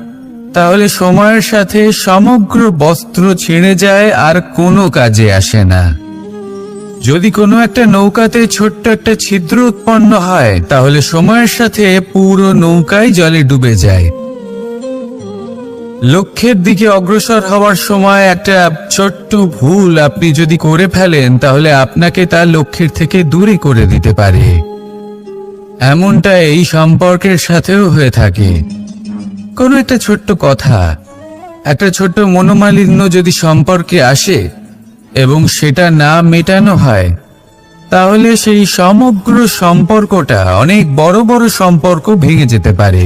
তাহলে সময়ের সাথে সমগ্র বস্ত্র ছিঁড়ে যায় আর কোনো কাজে আসে না। যদি কোনো একটা নৌকাতে ছোট্ট একটা ছিদ্র উৎপন্ন হয়, তাহলে সময়ের সাথে পুরো নৌকাই জলে ডুবে যায়। লক্ষ্যের দিকে অগ্রসর হওয়ার সময় একটা ছোট্ট ভুল আপনি যদি করে ফেলেন, তাহলে আপনাকে তার লক্ষ্যের থেকে দূরে করে দিতে পারে। এমনটা এই সম্পর্কের সাথেও হয়ে থাকে। কোনো একটা ছোট্ট কথা, একটা ছোট্ট মনোমালিন্য যদি সম্পর্কে আসে এবং সেটা না মেটানো হয়, তাহলে সেই সমগ্র সম্পর্কটা, অনেক বড় বড় সম্পর্ক ভেঙে যেতে পারে।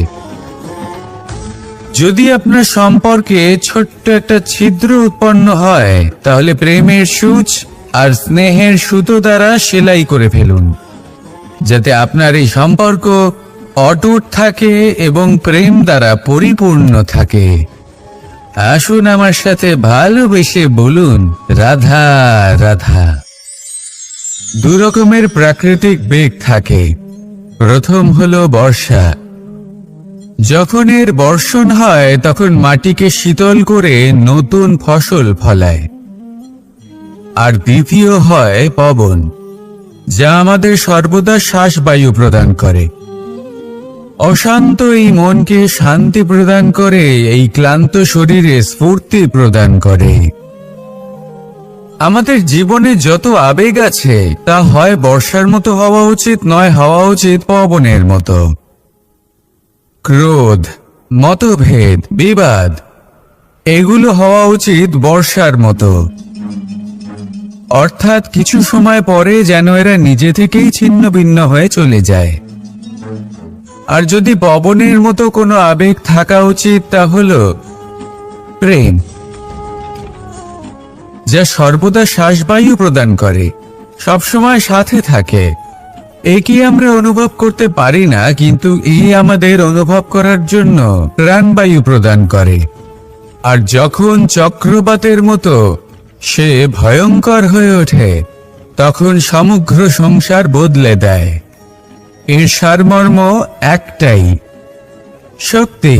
যদি আপনার সম্পর্কে ছোট্ট একটা ছিদ্র উৎপন্ন হয়, তাহলে প্রেমের সূচ আর স্নেহের সুতো দ্বারা সেলাই করে ফেলুন, যাতে আপনার এই সম্পর্ক অটুট থাকে এবং প্রেম দ্বারা পরিপূর্ণ থাকে। আসুন আমার সাথে ভালোবেসে বলুন, রাধা রাধা। দু রকমের প্রাকৃতিক বেগ থাকে। প্রথম হলো বর্ষা। যখন এর বর্ষণ হয়, তখন মাটিকে শীতল করে নতুন ফসল ফলায়। আর দ্বিতীয় হয় পবন, যা আমাদের সর্বদা শ্বাসবায়ু প্রদান করে। অশান্ত এই মনকে শান্তি প্রদান করে, এই ক্লান্ত শরীরে স্ফূর্তি প্রদান করে। আমাদের জীবনে যত আবেগ আছে, তা হয় বর্ষার মতো হওয়া উচিত, নয় হওয়া উচিত পবনের মতো। ক্রোধ, মতভেদ, বিবাদ, এগুলো হওয়া উচিত বর্ষার মতো। অর্থাৎ কিছু সময় পরে যেন এরা নিজে থেকেই ছিন্ন ভিন্ন হয়ে চলে যায়। আর যদি পবনের মতো কোনো আবেগ থাকা উচিত, তা হলো প্রেম, যা সর্বদা শ্বাসবায়ু প্রদান করে, সবসময় সাথে থাকে। একে আমরা অনুভব করতে পারি না, কিন্তু এই আমাদের অনুভব করার জন্য প্রাণবায়ু প্রদান করে। আর যখন চক্রবাতের মতো সে ভয়ঙ্কর হয়ে ওঠে, তখন সমগ্র সংসার বদলে দেয়। এর সারমর্ম একটাই, শক্তি।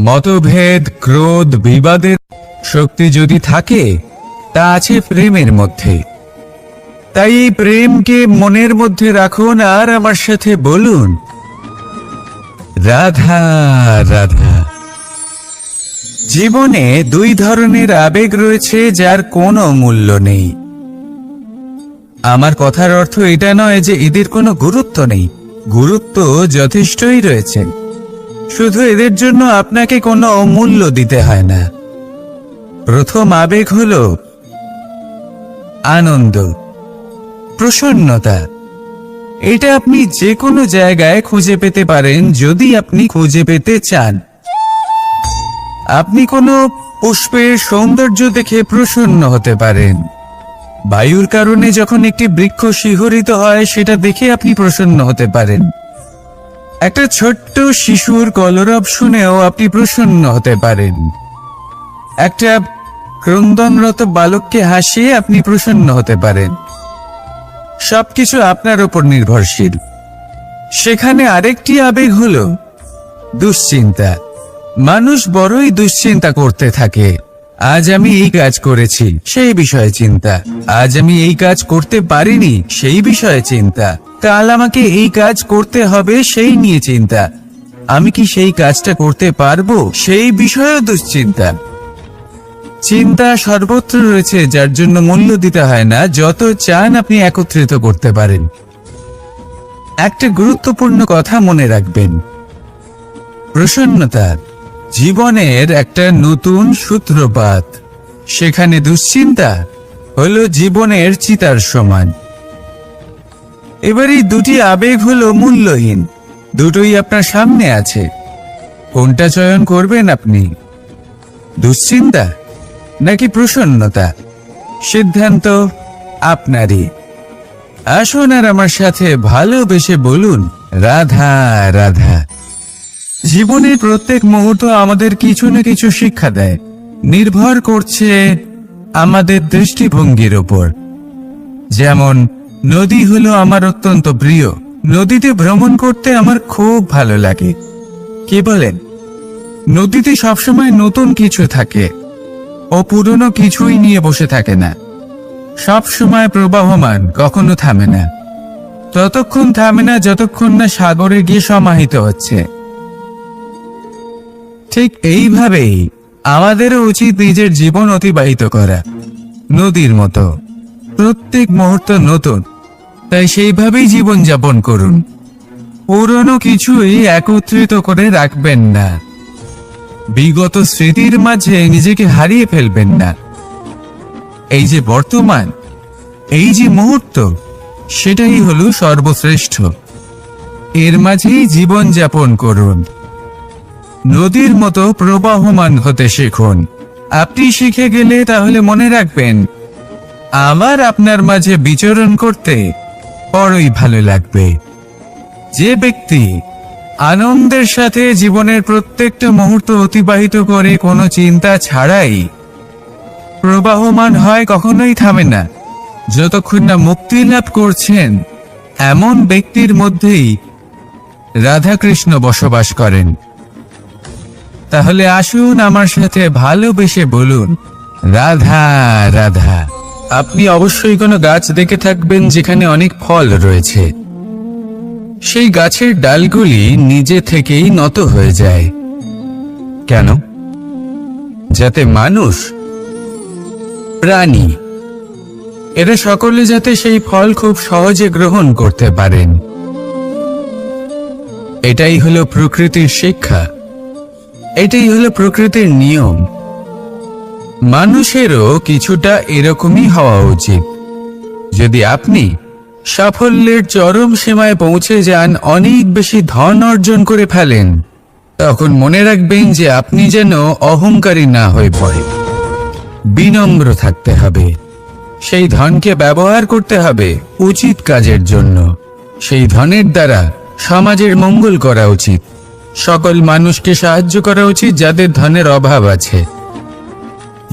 মতভেদ, ক্রোধ, বিবাদের শক্তি যদি থাকে, তা আছে প্রেমের মধ্যে। তাই এই প্রেমকে মনের মধ্যে রাখুন আর আমার সাথে বলুন, রাধা রাধা। জীবনে দুই ধরনের আবেগ রয়েছে, যার কোনো মূল্য নেই। আমার কথার অর্থ এটা নয় যে এদের কোনো গুরুত্ব নেই, গুরুত্ব যথেষ্টই রয়েছে, শুধু এদের জন্য আপনাকে কোনো অমূল্য দিতে হয় না। প্রথম আবেগ হলো আনন্দ, প্রসন্নতা। এটা আপনি যে কোনো জায়গায় খুঁজে পেতে পারেন, যদি আপনি খুঁজে পেতে চান। আপনি কোনো পুষ্পের সৌন্দর্য দেখে প্রসন্ন হতে পারেন, বায়ুর কারণে যখন একটি বৃক্ষ শিহরিত হয় সেটা দেখে আপনি প্রসন্ন হতে পারেন। একটা ছোট্ট শিশুর কলরব শুনেও আপনি প্রসন্ন হতে পারেন। একটা ক্রন্দনরত বালককে হাসিয়ে আপনি প্রসন্ন হতে পারেন। সবকিছু আপনার উপর নির্ভরশীল। সেখানে আরেকটি আবেগ হলো দুশ্চিন্তা। মানুষ বড়ই দুশ্চিন্তা করতে থাকে। আজ আমি এই কাজ করেছি, সেই বিষয়ে চিন্তা। আজ আমি এই কাজ করতে পারিনি, সেই বিষয়ে চিন্তা। কাল আমাকে এই কাজ করতে হবে, সেই নিয়ে চিন্তা। আমি কি সেই কাজটা করতে পারবো, সেই বিষয়েও দুশ্চিন্তা। চিন্তা সর্বত্র রয়েছে, যার জন্য মূল্য দিতে হয় না। যত চান আপনি একত্রিত করতে পারেন। একটা গুরুত্বপূর্ণ কথা মনে রাখবেন, প্রসন্নতা জীবনের একটা নতুন সূত্রপাত। সেখানে দুশ্চিন্তা হলো জীবনের চিতার সমান। এবার এই দুটি আবেগ হলো মূল্যহীন, দুটোই আপনার সামনে আছে। কোনটা চয়ন করবেন আপনি, দুশ্চিন্তা নাকি প্রসন্নতা? সিদ্ধান্ত আপনারই। আসুন আর আমার সাথে ভালোবেসে বলুন, রাধা রাধা। জীবনের প্রত্যেক মুহূর্ত আমাদের কিছু না কিছু শিক্ষা দেয়, নির্ভর করছে আমাদের দৃষ্টিভঙ্গির উপর। যেমন নদী হলো আমার অত্যন্ত প্রিয়। নদীতে ভ্রমণ করতে আমার খুব ভালো লাগে। কি বলেন? নদীতে সবসময় নতুন কিছু থাকে, ও পুরনো কিছুই নিয়ে বসে থাকে না। সব সময় প্রবাহমান, কখনো থামে না। ততক্ষণ থামে না যতক্ষণ না সাগরে গিয়ে সমাহিত হচ্ছে। ঠিক এইভাবেই আমাদেরও উচিত নিজের জীবন অতিবাহিত করা, নদীর মতো। প্রত্যেক মুহূর্ত নতুন, তাই সেইভাবেই জীবন যাপন করুন। পুরনো কিছুই একত্রিত করে রাখবেন না। বিগত স্মৃতির মাঝে নিজেকে হারিয়ে ফেলবেন না। এই যে বর্তমান, এই যে মুহূর্ত, সেটাই হলো সর্বশ্রেষ্ঠ। এর মাঝেই জীবন যাপন করুন। নদীর মতো প্রবাহমান হতে শিখুন। আপনি শিখে গেলে তাহলে মনে রাখবেন, আমার আপনার মাঝে বিচরণ করতে বড়ই ভালো লাগবে। যে ব্যক্তি আনন্দের সাথে জীবনের প্রত্যেকটা মুহূর্ত অতিবাহিত করে কোনো চিন্তা ছাড়াই প্রবাহমান হয়, কখনোই থামে না যতক্ষণ না মুক্তি লাভ করছেন, এমন ব্যক্তির মধ্যেই রাধাকৃষ্ণ বসবাস করেন। তাহলে আসুন আমার সাথে ভালোবেসে বলুন, রাধা রাধা। আপনি অবশ্যই কোনো গাছ দেখে থাকবেন যেখানে অনেক ফল রয়েছে। সেই গাছের ডালগুলি নিজে থেকেই নত হয়ে যায়। কেন? যাতে মানুষ, প্রাণী, এরা সকলে যাতে সেই ফল খুব সহজে গ্রহণ করতে পারেন। এটাই হলো প্রকৃতির শিক্ষা, এটাই হলো প্রকৃতির নিয়ম। মানুষেরও কিছুটা এরকমই হওয়া উচিত। যদি আপনি সাফল্যের চরম সীমায় পৌঁছে যান, অনেক বেশি ধন অর্জন করে ফেলেন, তখন মনে রাখবেন যে আপনি যেন অহংকারী না হয়ে পড়ে। বিনম্র থাকতে হবে। সেই ধনকে ব্যবহার করতে হবে উচিত কাজের জন্য। সেই ধনের দ্বারা সমাজের মঙ্গল করা উচিত। সকল মানুষকে সাহায্য করা উচিত যাদের ধনের অভাব আছে।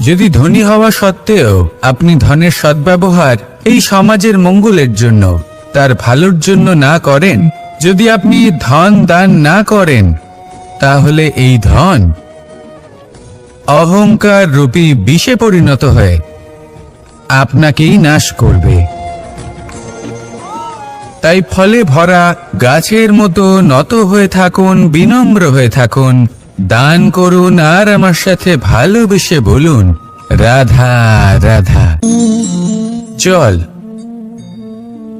যদি ধনী হওয়া সত্ত্বেও আপনি ধনের সদ্ব্যবহার এই সমাজের মঙ্গলের জন্য, তার ভালোর জন্য না করেন, যদি আপনি ধন দান না করেন, তাহলে এই ধন অহংকার রূপী বিষে পরিণত হয়ে আপনাকেই নাশ করবে। তাই ফলে ভরা গাছের মতো নত হয়ে থাকুন, বিনম্র হয়ে থাকুন, দান করুন, আর আমার সাথে ভালোবেসে বলুন, রাধা রাধা। জল,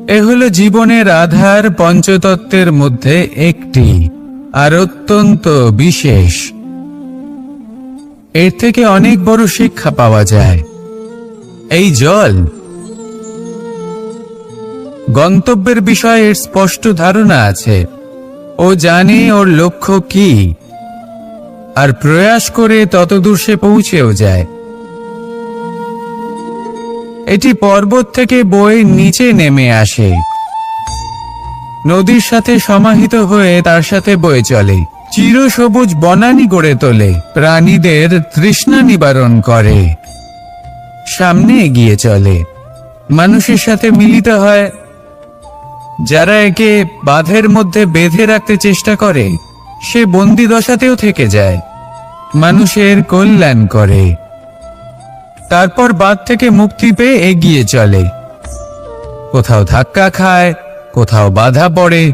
এ হলো জীবনের আধার, পঞ্চতত্ত্বের মধ্যে একটি, আর অত্যন্ত বিশেষ। এর থেকে অনেক বড় শিক্ষা পাওয়া যায়। এই জল গন্তব্যের বিষয়ে এর স্পষ্ট ধারণা আছে। ও জানে ওর লক্ষ্য কি, আর প্রয়াস করে ততদূর সে পৌঁছেও যায়। এটি পর্বত থেকে বয়ে নিচে নেমে আসে, নদীর সাথে সমাহিত হয়ে তার সাথে বয়ে চলে, চিরসবুজ বনানী গড়ে তোলে, প্রাণীদের তৃষ্ণা নিবারণ করে, সামনে এগিয়ে চলে, মানুষের সাথে মিলিত হয়। যারা একে বাঁধের মধ্যে বেঁধে রাখতে চেষ্টা করে সে বন্দি দশাতেও থেকে যায়, মানুষের কল্যাণ করে। তারপর বাঁধ থেকে মুক্তি পেয়ে এগিয়ে চলে, কোথাও ধাক্কা খায়, কোথাও বাধা পড়ে,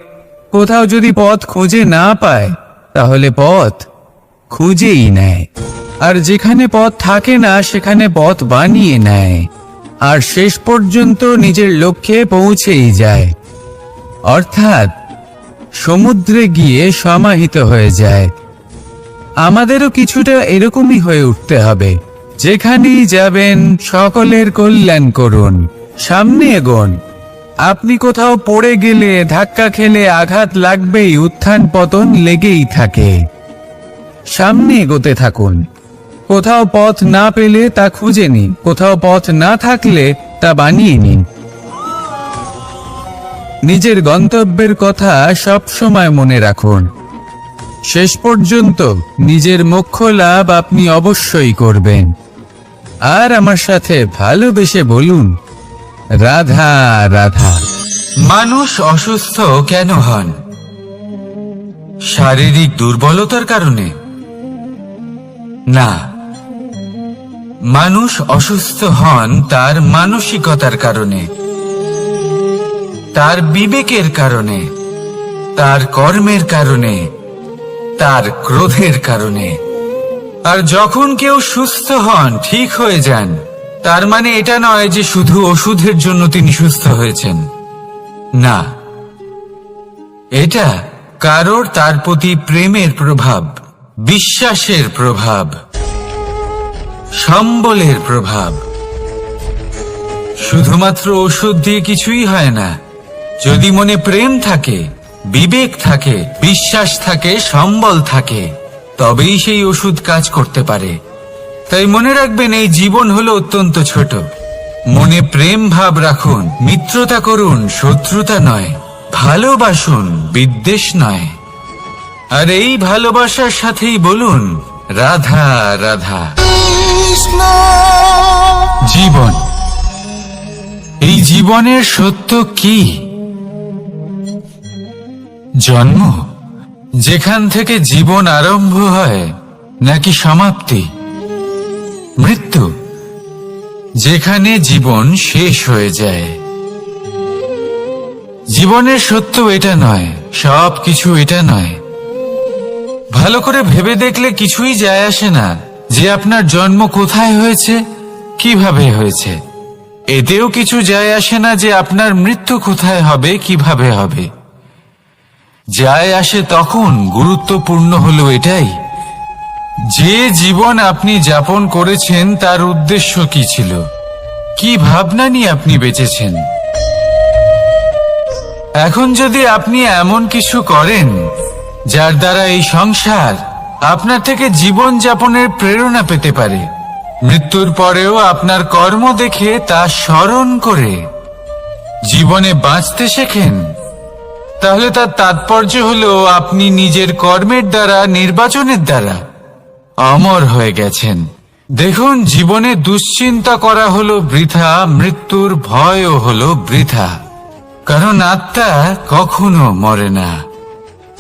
কোথাও যদি পথ খুঁজে না পায় তাহলে পথ খুঁজেই নেয়, আর যেখানে পথ থাকে না সেখানে পথ বানিয়ে নেয়, আর শেষ পর্যন্ত নিজের লক্ষ্যে পৌঁছেই যায়, অর্থাৎ সমুদ্রে গিয়ে সমাহিত হয়ে যায়। আমাদেরও কিছুটা এরকমই হয়ে উঠতে হবে। যেখানেই যাবেন সকলের কল্যাণ করুন, সামনে এগোন। আপনি কোথাও পড়ে গেলে, ধাক্কা খেলে আঘাত লাগবেই, উত্থান পতন লেগেই থাকে। সামনে এগোতে থাকুন। কোথাও পথ না পেলে তা খুঁজে নিন, কোথাও পথ না থাকলে তা বানিয়ে নিন। নিজের গন্তব্যের কথা সব সময় মনে রাখুন। শেষ পর্যন্ত নিজের মোক্ষ লাভ আপনি অবশ্যই করবেন। আর আমার সাথে ভালোবেসে বলুন, রাধা রাধা। মানুষ অসুস্থ কেন হন? শারীরিক দুর্বলতার কারণে? না, মানুষ অসুস্থ হন তার মানসিকতার কারণে, তার বিবেকের কারণে, তার কর্মের কারণে, তার ক্রোধের কারণে। আর যখন কেউ সুস্থ হন, ঠিক হয়ে যান, তার মানে এটা নয় যে শুধু ওষুধের জন্য তিনি সুস্থ হয়েছেন। না, এটা কারোর তার প্রতি প্রেমের প্রভাব, বিশ্বাসের প্রভাব, সম্বলের প্রভাব। শুধুমাত্র ওষুধ দিয়ে কিছুই হয় না। যদি মনে প্রেম থাকে, বিবেক থাকে, বিশ্বাস থাকে, সম্বল থাকে, তবেই সেই ওষুধ কাজ করতে পারে। তাই মনে রাখবেন, এই জীবন হলো অত্যন্ত ছোট। মনে প্রেম ভাব রাখুন, মিত্রতা করুন, শত্রুতা নয়, ভালোবাসুন, বিদ্বেষ নয়। আর এই ভালোবাসার সাথেই বলুন, রাধা রাধা। জীবন, এই জীবনের সত্য কি? জন্ম, যেখান থেকে জীবন আরম্ভ হয়, নাকি সমাপ্তি? মৃত্যু, যেখানে জীবন শেষ হয়ে যায়। জীবনের সত্য এটা নয়, সব কিছু এটা নয়। ভালো করে ভেবে দেখলে কিছুই যায় আসে না যে আপনার জন্ম কোথায় হয়েছে, কিভাবে হয়েছে। এতেও কিছু যায় আসে না যে আপনার মৃত্যু কোথায় হবে, কিভাবে হবে। যায় আসে তখন, গুরুত্বপূর্ণ হলো এটাই, যে জীবন আপনি যাপন করেছেন তার উদ্দেশ্য কি ছিল, কি ভাবনা নিয়ে আপনি বেঁচেছেন। এখন যদি আপনি এমন কিছু করেন যার দ্বারা এই সংসার আপনার থেকে জীবন যাপনের প্রেরণা পেতে পারে, মৃত্যুর পরেও আপনার কর্ম দেখে তা স্মরণ করে জীবনে বাঁচতে শেখেন, তাহলে তার তাৎপর্য হলো আপনি নিজের কর্মের দ্বারা, নির্বাচনের দ্বারা অমর হয়ে গেছেন। দেখুন, জীবনে দুশ্চিন্তা করা হলো বৃথা, মৃত্যুর ভয়ও হলো বৃথা। কারণ আত্মা কখনো মরে না,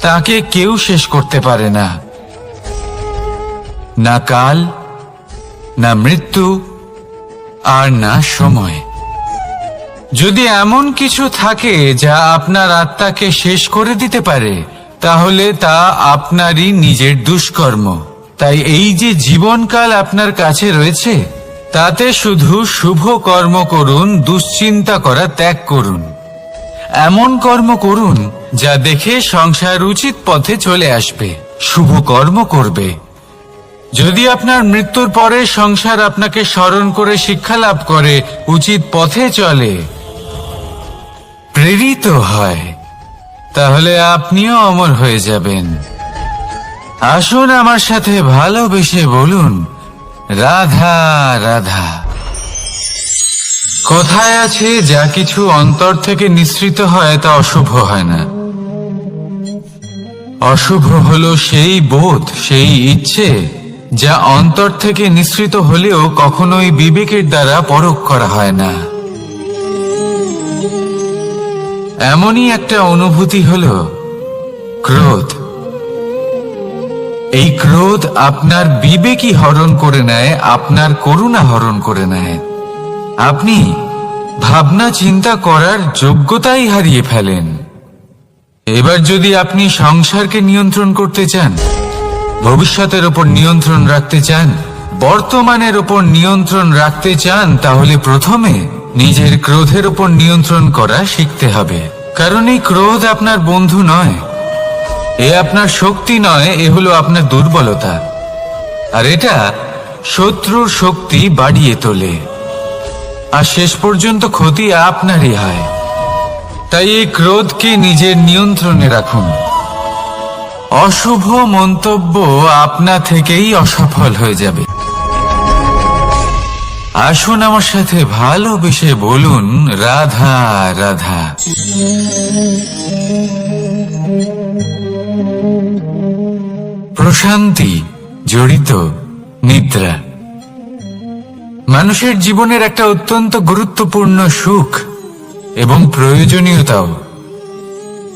তাকে কেউ শেষ করতে পারে না। না কাল, না মৃত্যু, আর না সময়। যদি এমন কিছু থাকে যা আপনার আত্মাকে শেষ করে দিতে পারে, তাহলে তা আপনারই নিজের দুষ্কর্ম। তাই এই যে জীবনকাল আপনার কাছে রয়েছে, তাতে শুধু শুভ কর্ম করুন, দুশ্চিন্তা করা ত্যাগ করুন। এমন কর্ম করুন যা দেখে সংসার উচিত পথে চলে আসবে, শুভ কর্ম করবে। যদি আপনার মৃত্যুর পরে সংসার আপনাকে স্মরণ করে শিক্ষা লাভ করে, উচিত পথে চলে, প্রেরিত হয়, তাহলে আপনিও অমর হয়ে যাবেন। আসুন আমার সাথে ভালোবেসে বলুন, রাধা রাধা। কথায় আছে, যা কিছু অন্তর থেকে নিঃসৃত হয় তা অশুভ হয় না। অশুভ হলো সেই বোধ, সেই ইচ্ছে যা অন্তর থেকে নিঃসৃত হলেও কখনোই বিবেকের দ্বারা পরখ করা হয় না। এমনই একটা অনুভূতি হলো ক্রোধ। এই ক্রোধ আপনার বিবেকই হরণ করে নেয়, আপনার করুণা হরণ করে নেয়। আপনি ভাবনা চিন্তা করার যোগ্যতাই হারিয়ে ফেলেন। এবার যদি আপনি সংসারকে নিয়ন্ত্রণ করতে চান, ভবিষ্যতের উপর নিয়ন্ত্রণ রাখতে চান, বর্তমানের উপর নিয়ন্ত্রণ রাখতে চান, তাহলে প্রথমে নিজের ক্রোধের উপর নিয়ন্ত্রণ করা শিখতে হবে। কারণ এই ক্রোধ আপনার বন্ধু নয়, এ আপনার শক্তি নয়, এ হলো আপনার দুর্বলতা। আর এটা শত্রুর শক্তি বাড়িয়ে তোলে, আর শেষ পর্যন্ত ক্ষতি আপনারই হয়। তাই এই ক্রোধকে নিজের নিয়ন্ত্রণে রাখুন। অশুভ মন্তব্য আপনা থেকেই অসফল হয়ে যাবে। আসুন আমার সাথে ভালোবেসে বলুন, রাধা রাধা। প্রশান্তি জড়িত নিদ্রা মানুষের জীবনের একটা অত্যন্ত গুরুত্বপূর্ণ সুখ এবং প্রয়োজনীয়তাও।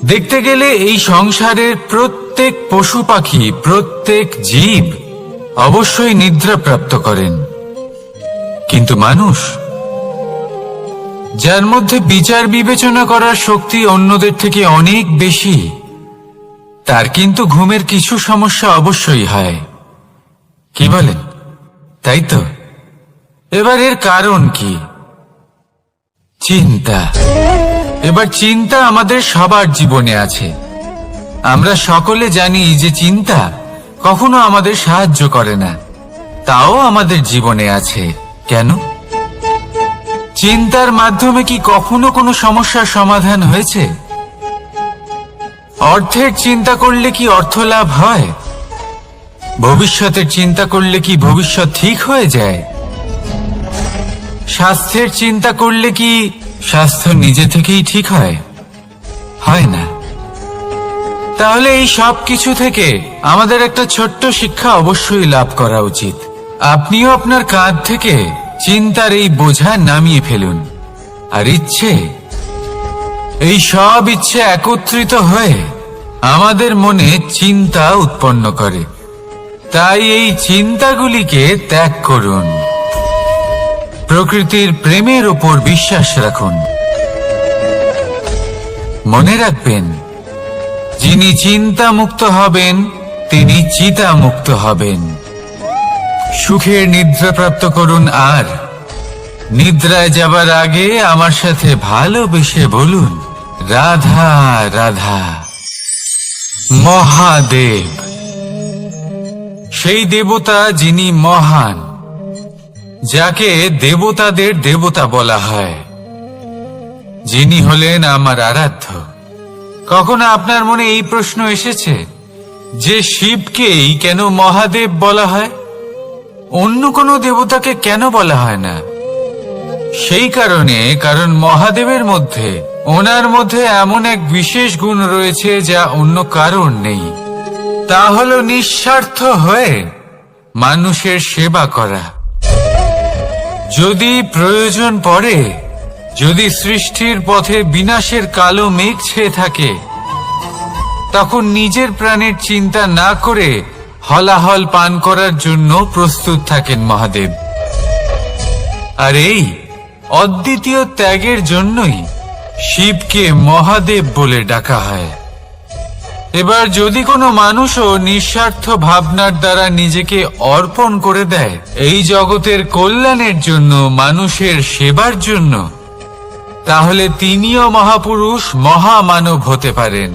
দেখতে গেলে এই সংসারের প্রত্যেক পশু পাখি, প্রত্যেক জীব অবশ্যই নিদ্রা প্রাপ্ত করেন, কিন্তু মানুষ, যার মধ্যে বিচার বিবেচনা করার শক্তি অন্যদের থেকে অনেক বেশি, তার কিন্তু ঘুমের কিছু সমস্যা অবশ্যই হয়। কি বলেন? তাই তো। এবার এর কারণ কি? চিন্তা। এবার চিন্তা আমাদের সবার জীবনে আছে। আমরা সকলে জানি যে চিন্তা কখনো আমাদের সাহায্য করে না, তাও আমাদের জীবনে আছে। কেন? চিন্তার মাধ্যমে কি কখনো কোনো সমস্যার সমাধান হয়েছে? অর্থের চিন্তা করলে কি অর্থ লাভ হয়? ভবিষ্যতের চিন্তা করলে কি ভবিষ্যৎ ঠিক হয়ে যায়? স্বাস্থ্যের চিন্তা করলে কি স্বাস্থ্য নিজে থেকেই ঠিক হয়? হয় না। তাহলে এই সব কিছু থেকে আমাদের একটা ছোট্ট শিক্ষা অবশ্যই লাভ করা উচিত। আপনিও আপনার কাঁধ থেকে চিন্তার এই বোঝা নামিয়ে ফেলুন। আর ইচ্ছে, এই সব ইচ্ছে একত্রিত হয়ে আমাদের মনে চিন্তা উৎপন্ন করে। তাই এই চিন্তাগুলিকে ত্যাগ করুন। প্রকৃতির প্রেমের উপর বিশ্বাস রাখুন। মনে রাখবেন, যিনি চিন্তা মুক্ত হবেন তিনি চিতা মুক্ত হবেন। সুখের নিদ্রা প্রাপ্ত করুন, আর নিদ্রায় যাবার আগে আমার সাথে ভালোবেসে বলুন, রাধা রাধা। মহাদেব, সেই দেবতা যিনি মহান, যাকে দেবতাদের দেবতা বলা হয়, যিনি হলেন আমার আরাধ্য। কখনো আপনার মনে এই প্রশ্ন এসেছে যে শিবকেই কেন মহাদেব বলা হয়, অন্য কোনো দেবতাকে কেন বলা হয় না? সেই কারণে, কারণ মহাদেবের মধ্যে, ওনার মধ্যে এমন এক বিশেষ গুণ রয়েছে যা অন্য কারোর নেই। তা হলো নিঃস্বার্থ হয়ে মানুষের সেবা করা। যদি প্রয়োজন পড়ে, যদি সৃষ্টির পথে বিনাশের কালো মেঘ ছেয়ে থাকে, তখন নিজের প্রাণের চিন্তা না করে হলাহল পান করার জন্য প্রস্তুত থাকেন মহাদেব। আর এই অদ্বিতীয় ত্যাগের জন্যই শিবকে মহাদেব বলে ডাকা হয়। এবার যদি কোনো মানুষও নিঃস্বার্থ ভাবনার দ্বারা নিজেকে অর্পণ করে দেয় এই জগতের কল্যাণের জন্য, মানুষের সেবার জন্য, তাহলে তিনিও মহাপুরুষ, মহামানব হতে পারেন।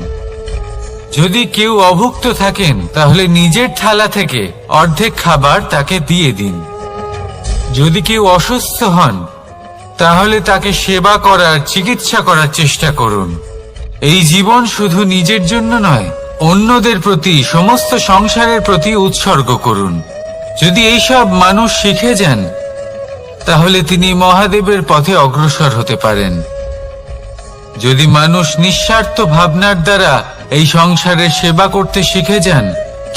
যদি কেউ অভুক্ত থাকেন, তাহলে নিজের থালা থেকে অর্ধেক খাবার তাকে দিয়ে দিন। যদি কেউ অসুস্থ হন, তাহলে তাকে সেবা করার, চিকিৎসা করার চেষ্টা করুন। এই জীবন শুধু নিজের জন্য নয়, অন্যদের প্রতি, সমস্ত সংসারের প্রতি উৎসর্গ করুন। যদি এইসব মানুষ শিখে যান, তাহলে তিনি মহাদেবের পথে অগ্রসর হতে পারেন। যদি মানুষ নিঃস্বার্থ ভাবনার দ্বারা এই সংসারের সেবা করতে শিখে যান,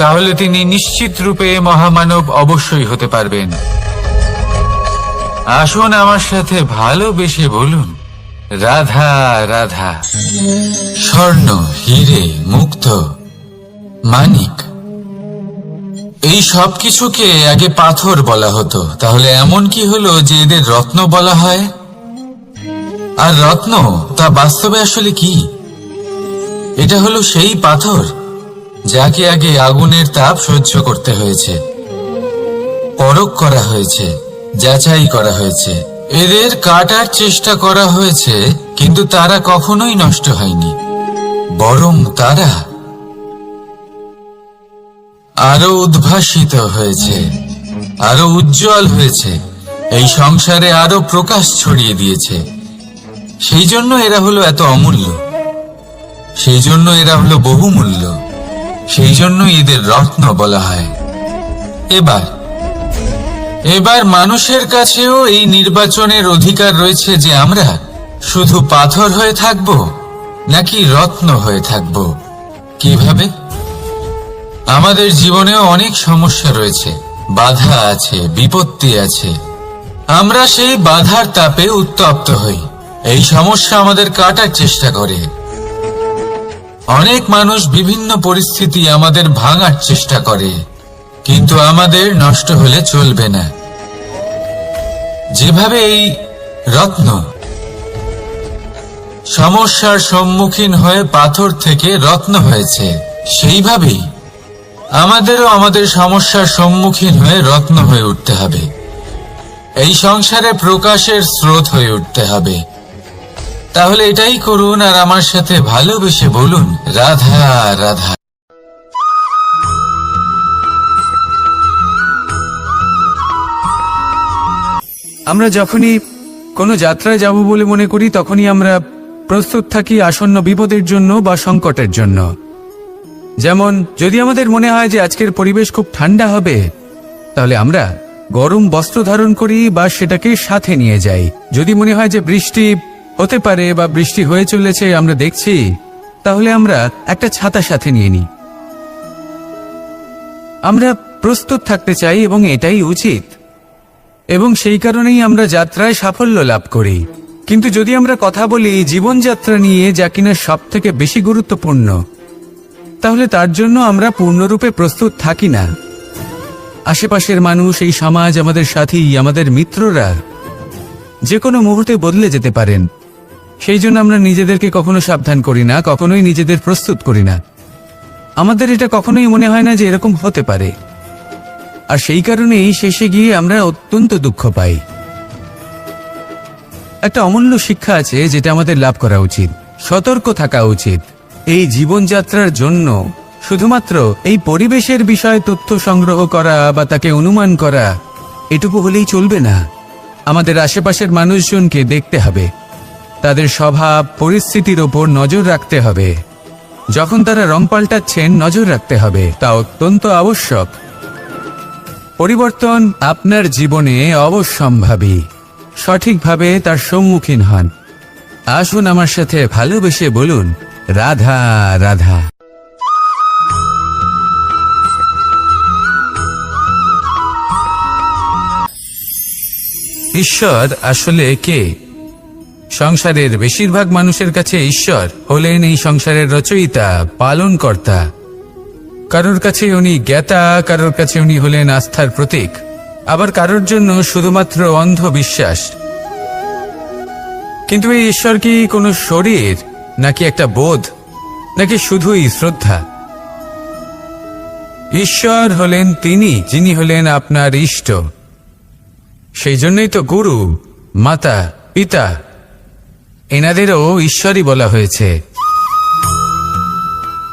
তাহলে তিনি নিশ্চিত রূপে মহামানব অবশ্যই হতে পারবেন। আসুন আমার সাথে ভালোবেসে বলুন, রাধা রাধা। স্বর্ণ, হীরে, মুক্ত, মানিক, এই সব কিছুকে আগে পাথর বলা হতো। তাহলে এমন কি হলো যে এদের রত্ন বলা হয়? আর রত্ন তা বাস্তবে আসলে কি? এটা হলো সেই পাথর যাকে আগে আগুনের তাপ সহ্য করতে হয়েছে, পরখ করা হয়েছে, যাচাই করা হয়েছে, এদের কাটার চেষ্টা করা হয়েছে, কিন্তু তারা কখনোই নষ্ট হয়নি, বরং তারা আরো উদ্ভাসিত হয়েছে, আরো উজ্জ্বল হয়েছে, এই সংসারে আরো প্রকাশ ছড়িয়ে দিয়েছে। সেই জন্য এরা হলো এত অমূল্য, সেই জন্য এরা হলো বহুমূল্য, সেই জন্য এদের রত্ন বলা হয়। এবার মানুষের কাছেও এই নির্বাচনের অধিকার রয়েছে যে আমরা শুধু পাথর হয়ে থাকব নাকি রত্ন হয়ে থাকব। কিভাবে? আমাদের জীবনেও অনেক সমস্যা রয়েছে, বাধা আছে, বিপত্তি আছে। আমরা সেই বাধার তাপে উত্তপ্ত হই, এই সমস্যা আমাদের কাটার চেষ্টা করে। অনেক মানুষ বিভিন্ন পরিস্থিতি আমাদের ভাঙার চেষ্টা করে, কিন্তু আমাদের নষ্ট হলে চলবে না। যেভাবে এই রত্ন সমস্যার সম্মুখীন হয়ে পাথর থেকে রত্ন হয়েছে, সেইভাবেই আমাদেরও আমাদের সমস্যার সম্মুখীন হয়ে রত্ন হয়ে উঠতে হবে, এই সংসারে প্রকাশের স্রোত হয়ে উঠতে হবে। তাহলে এটাই করুন আর আমার সাথে ভালোবেসে বলুন, রাধা রাধা। আমরা যখনই কোনো যাত্রায় যাব বলে মনে করি, তখনই আমরা প্রস্তুত থাকি আসন্ন বিপদের জন্য বা সংকটের জন্য। যেমন যদি আমাদের মনে হয় যে আজকের পরিবেশ খুব ঠান্ডা হবে, তাহলে আমরা গরম বস্ত্র ধারণ করি বা সেটাকে সাথে নিয়ে যাই। যদি মনে হয় যে বৃষ্টি হতে পারে বা বৃষ্টি হয়ে চলেছে, আমরা দেখছি, তাহলে আমরা একটা ছাতা সাথে নিয়ে নিই। আমরা প্রস্তুত থাকতে চাই এবং এটাই উচিত, এবং সেই কারণেই আমরা যাত্রায় সাফল্য লাভ করি। কিন্তু যদি আমরা কথা বলি জীবনযাত্রা নিয়ে, যা কিনা সব থেকে বেশি গুরুত্বপূর্ণ, তাহলে তার জন্য আমরা পূর্ণরূপে প্রস্তুত থাকি না। আশেপাশের মানুষ, এই সমাজ, আমাদের সাথী, আমাদের মিত্ররা যে কোনো মুহূর্তে বদলে যেতে পারেন। সেই জন্য আমরা নিজেদেরকে কখনো সাবধান করি না, কখনোই নিজেদের প্রস্তুত করি না। আমাদের এটা কখনোই মনে হয় না যে এরকম হতে পারে, আর সেই কারণেই শেষে গিয়ে আমরা অত্যন্ত দুঃখ পাই। একটা অমূল্য শিক্ষা আছে যেটা আমাদের লাভ করা উচিত, সতর্ক থাকা উচিত। এই জীবনযাত্রার জন্য শুধুমাত্র এই পরিবেশের বিষয়ে তথ্য সংগ্রহ করা বা তাকে অনুমান করা, এটুকু হলেই চলবে না। আমাদের আশেপাশের মানুষজনকে দেখতে হবে, তাদের স্বভাব পরিস্থিতির ওপর নজর রাখতে হবে। যখন তারা রং পাল্টাচ্ছেন, নজর রাখতে হবে, তা অত্যন্ত আবশ্যক। পরিবর্তন আপনার জীবনে অবশ্যম্ভাবী, সঠিকভাবে তার সম্মুখীন হন। আসুন আমার সাথে ভালোবেসে বলুন, রাধা রাধা। ঈশ্বর আসলে কে? সংসারের বেশিরভাগ মানুষের কাছে ঈশ্বর হলেন এই সংসারের রচয়িতা, পালনকর্তা। কারোর কাছে উনি জ্ঞাতা, কারোর কাছে উনি হলেন আস্থার প্রতীক, আবার কারোর জন্য শুধুমাত্র অন্ধ বিশ্বাস। কিন্তু এই ঈশ্বর কি কোনো শরীর, নাকি একটা বোধ, নাকি শুধুই শ্রদ্ধা? ঈশ্বর হলেন তিনি যিনি হলেন আপনার ইষ্ট। সেই জন্যই তো গুরু, মাতা, পিতা এনাদেরও ঈশ্বরই বলা হয়েছে।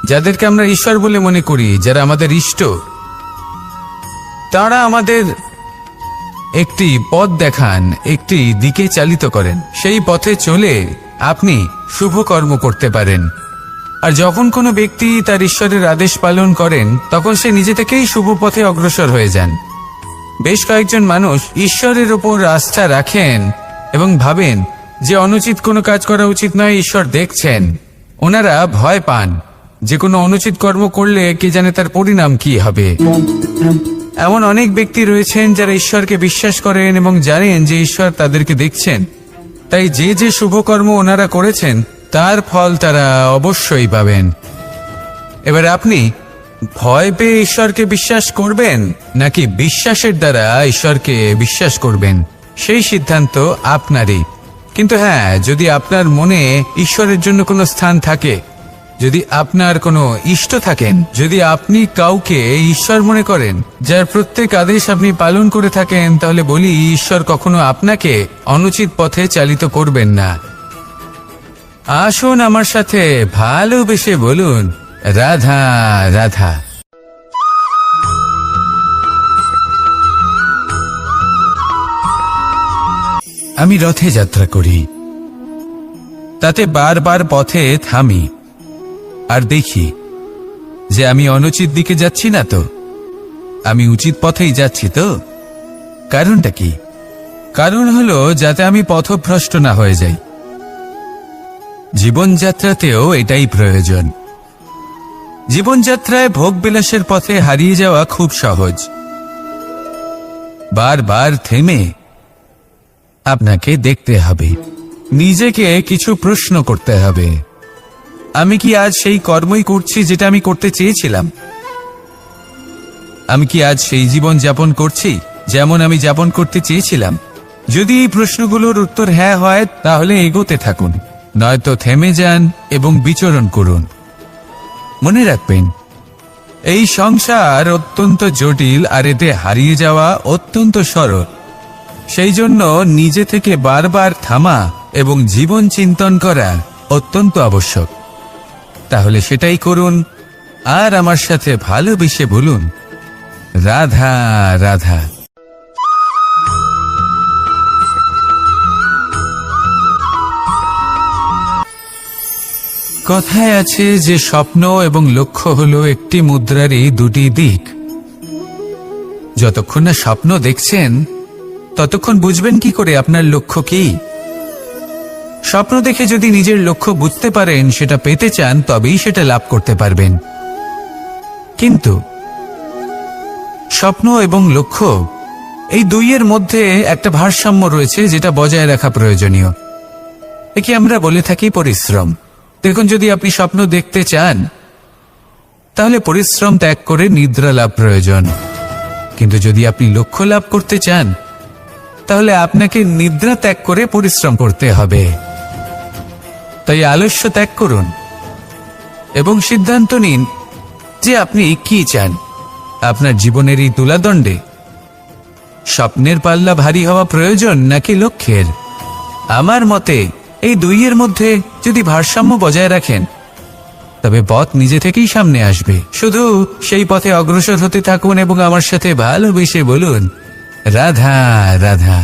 যাদেরকে আমরা ঈশ্বর বলে মনে করি, যারা আমাদের ইষ্ট, তারা আমাদের একটি পথ দেখান, একটি দিকে চালিত করেন। সেই পথে চলে আপনি শুভ কর্ম করতে পারেন। আর যখন কোনো ব্যক্তি তার ঈশ্বরের আদেশ পালন করেন, তখন সে নিজে থেকেই শুভ পথে অগ্রসর হয়ে যান। বেশ কয়েকজন মানুষ ঈশ্বরের ওপর আস্থা রাখেন এবং ভাবেন যে অনুচিত কোনো কাজ করা উচিত নয়, ঈশ্বর দেখছেন। ওনারা ভয় পান যে কোনো অনুচিত কর্ম করলে কে জানে তার পরিণাম কি হবে। এমন অনেক ব্যক্তি রয়েছেন যারা ঈশ্বরকে বিশ্বাস করেন এবং জানেন যে ঈশ্বর তাদেরকে দেখছেন, তাই যে যে শুভকর্ম ওনারা করেছেন তার ফল তারা অবশ্যই পাবেন। এবার আপনি ভয় পেয়ে ঈশ্বরকে বিশ্বাস করবেন নাকি বিশ্বাসের দ্বারা ঈশ্বরকে বিশ্বাস করবেন, সেই সিদ্ধান্ত আপনারই। কিন্তু হ্যাঁ, যদি আপনার মনে ঈশ্বরের জন্য কোনো স্থান থাকে, যদি আপনার কোনো ইষ্ট থাকেন, যদি আপনি কাউকে ঈশ্বর মনে করেন যার প্রত্যেক আদেশ আপনি পালন করে থাকেন, তাহলে বলি ঈশ্বর কখনো আপনাকে অনুচিত পথে চালিত করবেন না। আসুন আমার সাথে ভালোবেসে বলুন, রাধা রাধা। আমি রথে যাত্রা করি, তাতে বারবার পথে থামি আর দেখি যে আমি অনুচিত দিকে যাচ্ছি না তো, আমি উচিত পথেই যাচ্ছি তো। কারণটা কি? কারণ হলো যাতে আমি পথভ্রষ্ট না হয়ে যাই। জীবনযাত্রাতেও এটাই প্রয়োজন। জীবনযাত্রায় ভোগবিলাসের পথে হারিয়ে যাওয়া খুব সহজ। বারবার থেমে আপনাকে দেখতে হবে, নিজেকে কিছু প্রশ্ন করতে হবে। আমি কি আজ সেই কর্মই করছি যেটা আমি করতে চেয়েছিলাম? আমি কি আজ সেই জীবন যাপন করছি যেমন আমি যাপন করতে চেয়েছিলাম? যদি এই প্রশ্নগুলোর উত্তর হ্যাঁ হয়, তাহলে এগোতে থাকুন, নয়তো থেমে যান এবং বিচরণ করুন। মনে রাখবেন, এই সংসার অত্যন্ত জটিল আর এতে হারিয়ে যাওয়া অত্যন্ত সরল। সেই জন্য নিজে থেকে বারবার থামা এবং জীবন চিন্তন করা অত্যন্ত আবশ্যক। তাহলে সেটাই করুন আর আমার সাথে ভালোবেসে বলুন, রাধা রাধা। কথায় আছে যে স্বপ্ন এবং লক্ষ্য হলো একটি মুদ্রারই দুটি দিক। যতক্ষণ না স্বপ্ন দেখছেন ততক্ষণ বুঝবেন কি করে আপনার লক্ষ্য কি? স্বপ্ন দেখে যদি নিজের লক্ষ্য বুঝতে পারেন, সেটা পেতে চান, তবেই সেটা লাভ করতে পারবেন। কিন্তু স্বপ্ন এবং লক্ষ্য এই দুইয়ের মধ্যে একটা ভারসাম্য রয়েছে যেটা বজায় রাখা প্রয়োজনীয়। একে আমরা বলে থাকি পরিশ্রম। দেখুন, যদি আপনি স্বপ্ন দেখতে চান তাহলে পরিশ্রম ত্যাগ করে নিদ্রা লাভ প্রয়োজন। কিন্তু যদি আপনি লক্ষ্য লাভ করতে চান তাহলে আপনাকে নিদ্রা ত্যাগ করে পরিশ্রম করতে হবে। তাই আলস্য ত্যাগ করুন এবং সিদ্ধান্ত নিন যে আপনি কি চান। আপনার জীবনের এই তুলাদণ্ডে স্বপ্নের পাল্লা ভারী হওয়া প্রয়োজন নাকি লক্ষ্যের? আমার মতে এই দুইয়ের মধ্যে যদি ভারসাম্য বজায় রাখেন তবে পথ নিজে থেকেই সামনে আসবে। শুধু সেই পথে অগ্রসর হতে থাকুন এবং আমার সাথে ভালোবেসে বলুন, রাধা রাধা।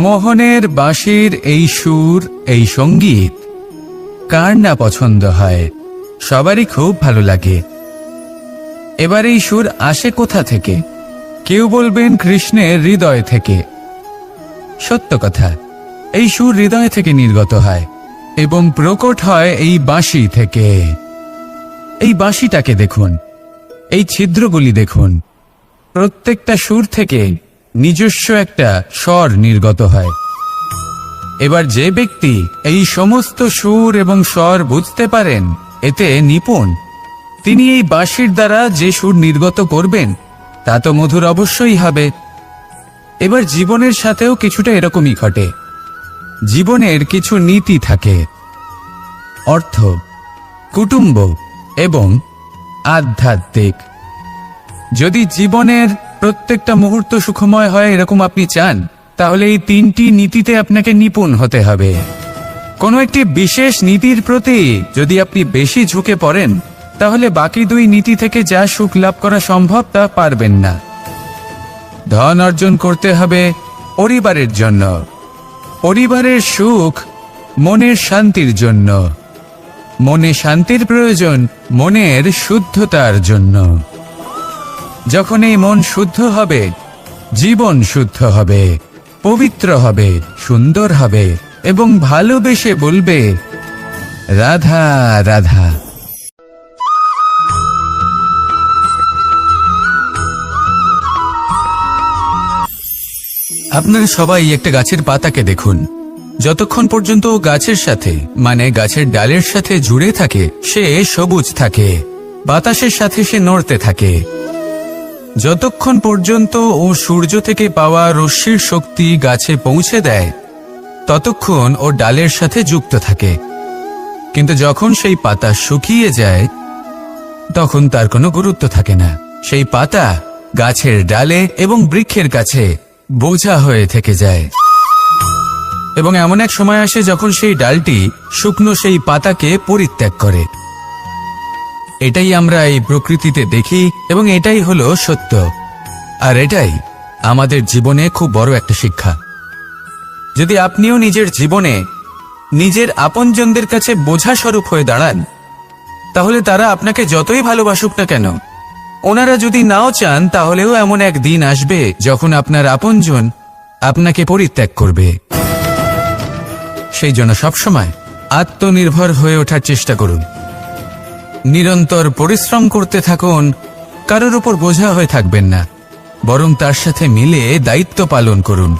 মোহনের বাঁশির এই সুর, এই সঙ্গীত কার না পছন্দ হয়? সবারই খুব ভালো লাগে। এবার এই সুর আসে কোথা থেকে? কেউ বলবেন কৃষ্ণের হৃদয় থেকে। সত্য কথা, এই সুর হৃদয় থেকে নির্গত হয় এবং প্রকট হয় এই বাঁশি থেকে। এই বাঁশিটাকে দেখুন, এই ছিদ্রগুলি দেখুন, প্রত্যেকটা সুর থেকে নিজস্ব একটা স্বর নির্গত হয়। এবার যে ব্যক্তি এই সমস্ত সুর এবং স্বর বুঝতে পারেন, এতে নিপুণ, তিনি এই বাঁশির দ্বারা যে সুর নির্গত করবেন তা তো মধুর অবশ্যই হবে। এবার জীবনের সাথেও কিছুটা এরকমই ঘটে। জীবনের কিছু নীতি থাকে, অর্থ, কুটুম্ব এবং আধ্যাত্মিক। যদি জীবনের প্রত্যেকটা মুহূর্ত সুখময় হয় এরকম আপনি চান, তাহলে এই তিনটি নীতিতে আপনাকে নিপুণ হতে হবে। কোনো একটি বিশেষ নীতির প্রতি যদি আপনি বেশি ঝুঁকে পড়েন, তাহলে বাকি দুই নীতি থেকে যা সুখ লাভ করা সম্ভব তা পারবেন না। ধন অর্জন করতে হবে পরিবারের জন্য, পরিবারের সুখ মনের শান্তির জন্য, মনে শান্তির প্রয়োজন মনের শুদ্ধতার জন্য। যখন এই মন শুদ্ধ হবে, জীবন শুদ্ধ হবে, পবিত্র হবে, সুন্দর হবে এবং ভালোবেসে বলবে রাধা রাধা। আপনারা সবাই একটা গাছের পাতাকে দেখুন। যতক্ষণ পর্যন্ত ও গাছের সাথে মানে গাছের ডালের সাথে জুড়ে থাকে সে সবুজ থাকে, বাতাসের সাথে সে নড়তে থাকে। যতক্ষণ পর্যন্ত ও সূর্য থেকে পাওয়া রশ্মির শক্তি গাছে পৌঁছে দেয় ততক্ষণ ও ডালের সাথে যুক্ত থাকে। কিন্তু যখন সেই পাতা শুকিয়ে যায় তখন তার কোনো গুরুত্ব থাকে না। সেই পাতা গাছের ডালে এবং বৃক্ষের কাছে বোঝা হয়ে থেকে যায়। এবং এমন এক সময় আসে যখন সেই ডালটি শুকনো সেই পাতাকে পরিত্যাগ করে। এটাই আমরা এই প্রকৃতিতে দেখি এবং এটাই হলো সত্য। আর এটাই আমাদের জীবনে খুব বড় একটা শিক্ষা। যদি আপনিও নিজের জীবনে নিজের আপনজনদের কাছে বোঝা স্বরূপ হয়ে দাঁড়ান, তাহলে তারা আপনাকে যতই ভালোবাসুক না কেন, ওনারা যদি নাও চান তাহলেও এমন এক দিন আসবে যখন আপনার আপনজন আপনাকে পরিত্যাগ করবে। সেই জন্য সবসময় আত্মনির্ভর হয়ে ওঠার চেষ্টা করুন, নিরন্তর পরিশ্রম করতে থাকুন। কারোর উপর বোঝা হয়ে থাকবেন না, বরং তার সাথে মিলে দায়িত্ব পালন করুন।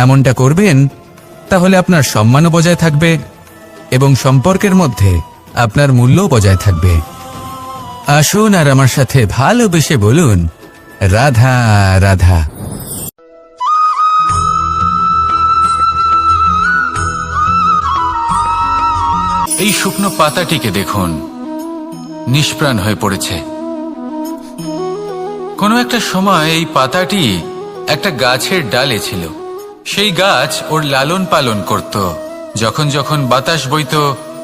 এমনটা করবেন তাহলে আপনার সম্মানও বজায় থাকবে এবং সম্পর্কের মধ্যে আপনার মূল্যও বজায় থাকবে। আসুন আর আমার সাথে ভালোবেসে বলুন রাধা রাধা। এই শুকনো পাতাটিকে দেখুন, নিষ্প্রাণ হয়ে পড়েছে। কোনো একটা সময় এই পাতাটি একটা গাছের ডালে ছিল। সেই গাছ ওর লালন পালন করত। যখন যখন বাতাস বইত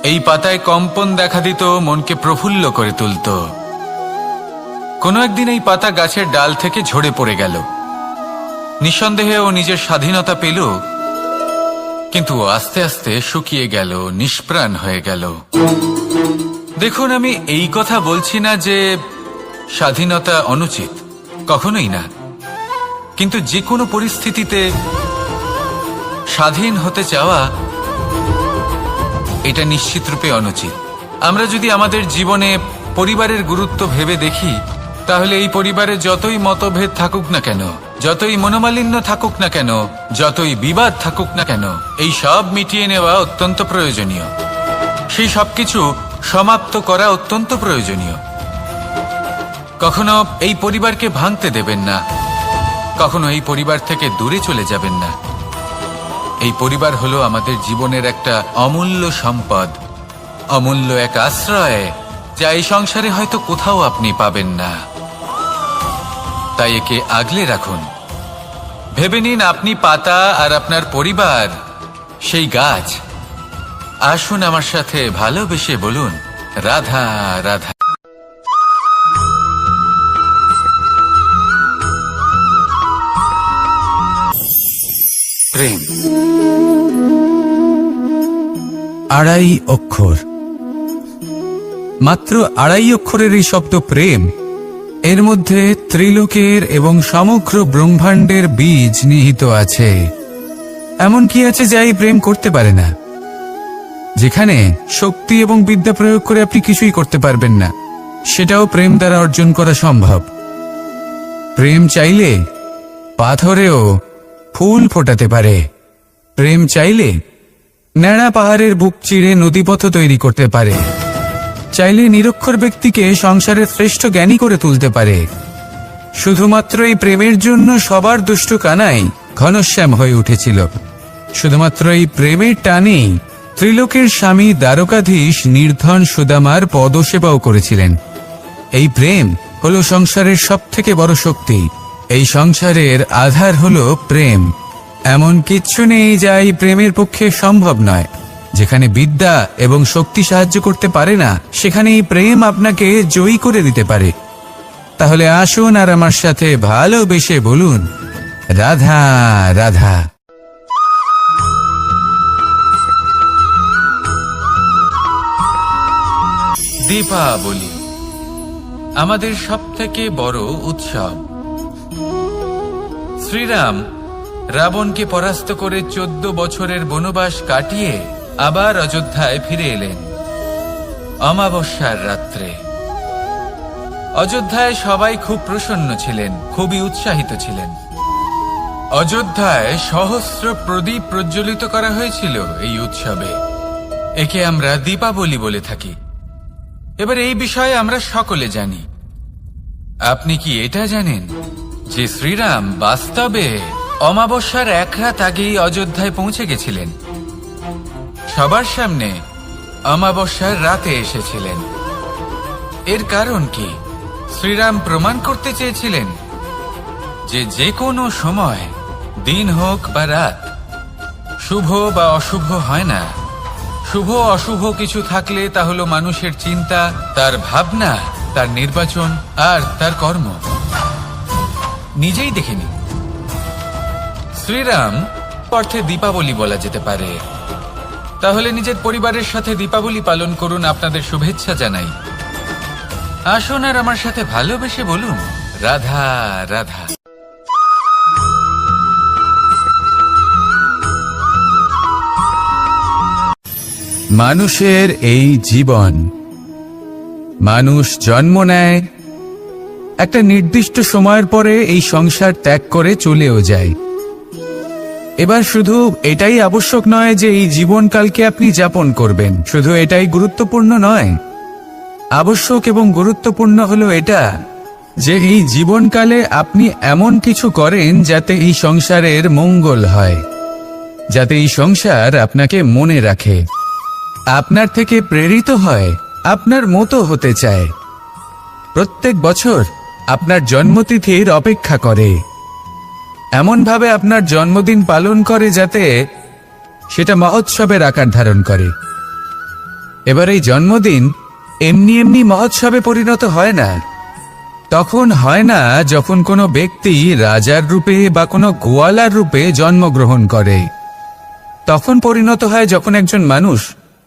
এই পাতায় কম্পন দেখা দিত, মনকে প্রফুল্ল করে তুলত। কোনো একদিন এই পাতা গাছের ডাল থেকে ঝরে পড়ে গেল। নিঃসন্দেহে ও নিজের স্বাধীনতা পেল, কিন্তু আস্তে আস্তে শুকিয়ে গেল, নিষ্প্রাণ হয়ে গেল। দেখুন, আমি এই কথা বলছি না যে স্বাধীনতা অনুচিত, কখনোই না। কিন্তু যে কোনো পরিস্থিতিতে স্বাধীন হতে চাওয়া এটা নিশ্চিতরূপে অনুচিত। আমরা যদি আমাদের জীবনে পরিবারের গুরুত্ব ভেবে দেখি, তাহলে এই পরিবারে যতই মতভেদ থাকুক না কেন, যতই মনোমালিন্য থাকুক না কেন, যতই বিবাদ থাকুক না কেন, এই সব মিটিয়ে নেওয়া অত্যন্ত প্রয়োজনীয়। সেই সবকিছু সমাপ্ত করা অত্যন্ত প্রয়োজনীয়। কখনো এই পরিবারকে ভাঙতে দেবেন না, কখনো এই পরিবার থেকে দূরে চলে যাবেন না। এই পরিবার হলো আমাদের জীবনের একটা অমূল্য সম্পদ, অমূল্য এক আশ্রয়, যা এই সংসারে হয়তো কোথাও আপনি পাবেন না। তাই একে আগলে রাখুন। ভেবে নিন আপনি পাতা আর আপনার পরিবার সেই গাছ। আসুন আমার সাথে ভালোবেসে বলুন রাধা রাধা। প্রেম আড়াই অক্ষর, মাত্র আড়াই অক্ষরের এই শব্দ প্রেম, এর মধ্যে ত্রিলোকের এবং সমগ্র ব্রহ্মাণ্ডের বীজ নিহিত আছে। এমন কি আছে যা এই প্রেম করতে পারে না? যেখানে শক্তি এবং বিদ্যা প্রয়োগ করে আপনি কিছুই করতে পারবেন না, সেটাও প্রেম দ্বারা অর্জন করা সম্ভব। প্রেম চাইলে পাথরেও ফুল ফোটাতে পারে। প্রেম চাইলে ন্যাড়া পাহাড়ের বুক চিরে নদীপথ তৈরি করতে পারে। চাইলে নিরক্ষর ব্যক্তিকে সংসারের শ্রেষ্ঠ জ্ঞানী করে তুলতে পারে। শুধুমাত্র এই প্রেমের জন্য সবার দুষ্ট কানাই ঘনশ্যাম হয়ে উঠেছিল। শুধুমাত্র এই প্রেমের টানেই ত্রিলোকের স্বামী দ্বারকাধীশ নির্ধন সুদামার পদসেবাও করেছিলেন। এই প্রেম হলো সংসারের সবথেকে বড় শক্তি। এই সংসারের আধার হলো প্রেম। এমন কিচ্ছু নেই যা এই প্রেমের পক্ষে সম্ভব নয়। যেখানে বিদ্যা এবং শক্তি সাহায্য করতে পারে না, সেখানে এই প্রেম আপনাকে জয়ী করে দিতে পারে। তাহলে আসুন আর আমার সাথে ভালোবেসে বলুন, রাধা রাধা। দীপাবলি আমাদের সবথেকে বড় উৎসব। শ্রীরাম রাবণকে পরাস্ত করে 14 বছরের বনবাস কাটিয়ে আবার অযোধ্যায় ফিরে এলেন অমাবস্যার রাত্রে। অযোধ্যায় সবাই খুব প্রসন্ন ছিলেন, খুবই উৎসাহিত ছিলেন। অযোধ্যায় সহস্র প্রদীপ প্রজ্বলিত করা হয়েছিল এই উৎসবে। একে আমরা দীপাবলি বলে থাকি। এবার এই বিষয়ে আমরা সকলে জানি। আপনি কি এটা জানেন যে শ্রীরাম বাস্তবে অমাবস্যার এক রাত আগেই অযোধ্যায় পৌঁছে গেছিলেন? সবার সামনে অমাবস্যার রাতে এসেছিলেন। এর কারণ কি? শ্রীরাম প্রমাণ করতে চেয়েছিলেন যে যে কোনো সময়, দিন হোক বা রাত, শুভ বা অশুভ হয় না। শুভ অশুভ কিছু থাকলে তা হলো মানুষের চিন্তা, তার ভাবনা, তার নির্বাচন আর তার কর্ম। নিজেই দেখে নিন। শ্রীরাম অর্থে দীপাবলি বলা যেতে পারে। তাহলে নিজের পরিবারের সাথে দীপাবলি পালন করুন। আপনাদের শুভেচ্ছা জানাই। আসুন আর আমার সাথে ভালোবেসে বলুন, রাধা রাধা। মানুষের এই জীবন, মানুষ জন্ম নেয়, একটা নির্দিষ্ট সময়ের পরে এই সংসার ত্যাগ করে চলেও যায়। এবার শুধু এটাই আবশ্যক নয় যে এই জীবনকালকে আপনি যাপন করবেন, শুধু এটাই গুরুত্বপূর্ণ নয়। আবশ্যক এবং গুরুত্বপূর্ণ হলো এটা যে এই জীবনকালে আপনি এমন কিছু করেন যাতে এই সংসারের মঙ্গল হয়, যাতে এই সংসার আপনাকে মনে রাখে, আপনার থেকে প্রেরিত হয়, আপনার মতো হতে চায়, প্রত্যেক বছর আপনার জন্মতিথির অপেক্ষা করে, এমনভাবে আপনার জন্মদিন পালন করে যাতে সেটা মহোৎসবের আকার ধারণ করে। এবার এই জন্মদিন এমনি এমনি মহোৎসবে পরিণত হয় না। তখন হয় না যখন কোনো ব্যক্তি রাজার রূপে বা কোনো গোয়ালার রূপে জন্মগ্রহণ করে। তখন পরিণত হয় যখন একজন মানুষ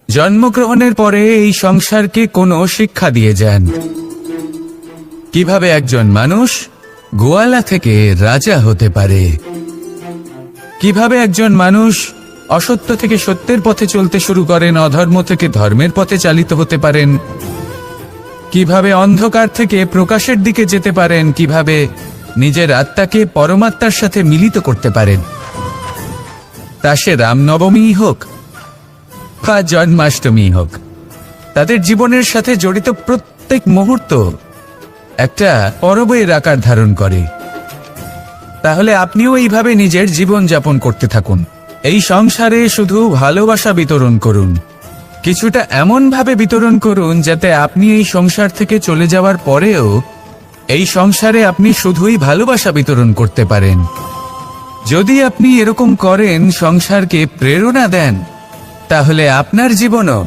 জন্মগ্রহণের পরে এই সংসারকে কোনো শিক্ষা দিয়ে যান। কিভাবে একজন মানুষ গোয়ালা থেকে রাজা হতে পারে, কিভাবে একজন মানুষ অসত্য থেকে সত্যের পথে চলতে শুরু করেন, অধর্ম থেকে ধর্মের পথে চালিত হতে পারেন, কিভাবে অন্ধকার থেকে প্রকাশের দিকে যেতে পারেন, কিভাবে নিজের আত্মাকে পরমাত্মার সাথে মিলিত করতে পারেন। তা সে রামনবমী হোক বা জন্মাষ্টমী হোক, তাদের জীবনের সাথে জড়িত প্রত্যেক মুহূর্ত একটা পরবের আকার ধারণ করে। তাহলে আপনিও এইভাবে নিজের জীবন যাপন করতে থাকুন। এই সংসারে শুধু ভালোবাসা বিতরণ করুন, কিছুটা এমন ভাবে বিতরণ করুন যাতে আপনি এই সংসার থেকে চলে যাওয়ার পরেও এই সংসারে আপনি শুধুই ভালোবাসা বিতরণ করতে পারেন। যদি আপনি এরকম করেন, সংসারকে প্রেরণা দেন, তাহলে আপনার জীবনও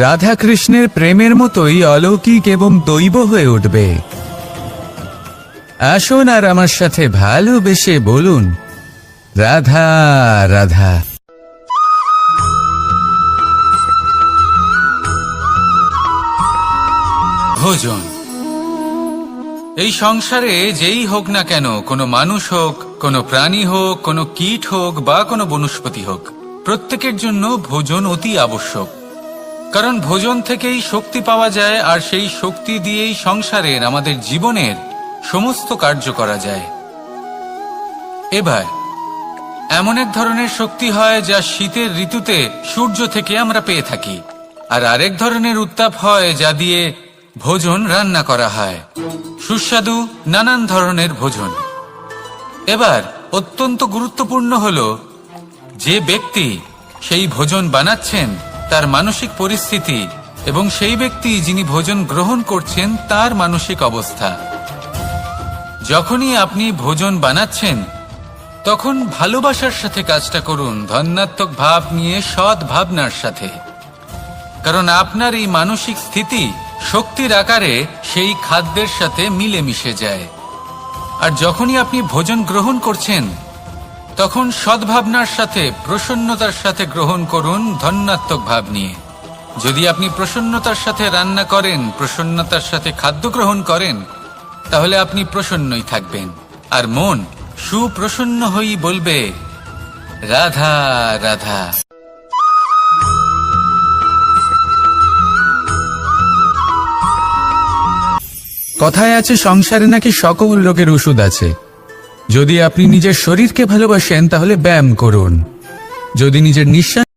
রাধা কৃষ্ণের প্রেমের মতোই অলৌকিক এবং দৈব হয়ে উঠবে। আসুন আর আমার সাথে ভালোবেসে বলুন, রাধা রাধা। ভোজন। এই সংসারে যেই হোক না কেন, কোনো মানুষ হোক, কোনো প্রাণী হোক, কোনো কীট হোক বা কোনো বনস্পতি হোক, প্রত্যেকের জন্য ভোজন অতি আবশ্যক। কারণ ভোজন থেকেই শক্তি পাওয়া যায়, আর সেই শক্তি দিয়েই সংসারের, আমাদের জীবনের সমস্ত কার্য করা যায়। এবার এমন এক ধরনের শক্তি হয় যা শীতের ঋতুতে সূর্য থেকে আমরা পেয়ে থাকি, আর আরেক ধরনের উত্তাপ হয় যা দিয়ে ভোজন রান্না করা হয়, সুস্বাদু নানান ধরনের ভোজন। এবার অত্যন্ত গুরুত্বপূর্ণ হলো যে ব্যক্তি সেই ভোজন বানাচ্ছেন তার মানসিক পরিস্থিতি এবং সেই ব্যক্তি যিনি ভোজন গ্রহণ করছেন তার মানসিক অবস্থা। যখনই আপনি ভোজন বানাচ্ছেন তখন ভালোবাসার সাথে কাজটা করুন, ধন্যাত্মক ভাব নিয়ে, সৎ ভাবনার সাথে। কারণ আপনার এই মানসিক স্থিতি শক্তির আকারে সেই খাদ্যের সাথে মিলেমিশে যায়। আর যখনই আপনি ভোজন গ্রহণ করছেন, তখন সদ্ভাবনার সাথে, প্রসন্নতার সাথে গ্রহণ করুন, ধন্যাত্মক ভাব নিয়ে। যদি আপনি প্রসন্নতার সাথে রান্না করেন, প্রসন্নতার সাথে খাদ্য গ্রহণ করেন, তাহলে আপনি প্রসন্নই থাকবেন। আর মন সুপ্রসন্ন হয়েই বলবে, রাধা রাধা। কথায় আছে সংসারে নাকি সকল রোগের ওষুধ আছে। যদি আপনি নিজের শরীরকে ভালোবাসেন তাহলে ব্যায়াম করুন। যদি নিজের নিঃশ্বাস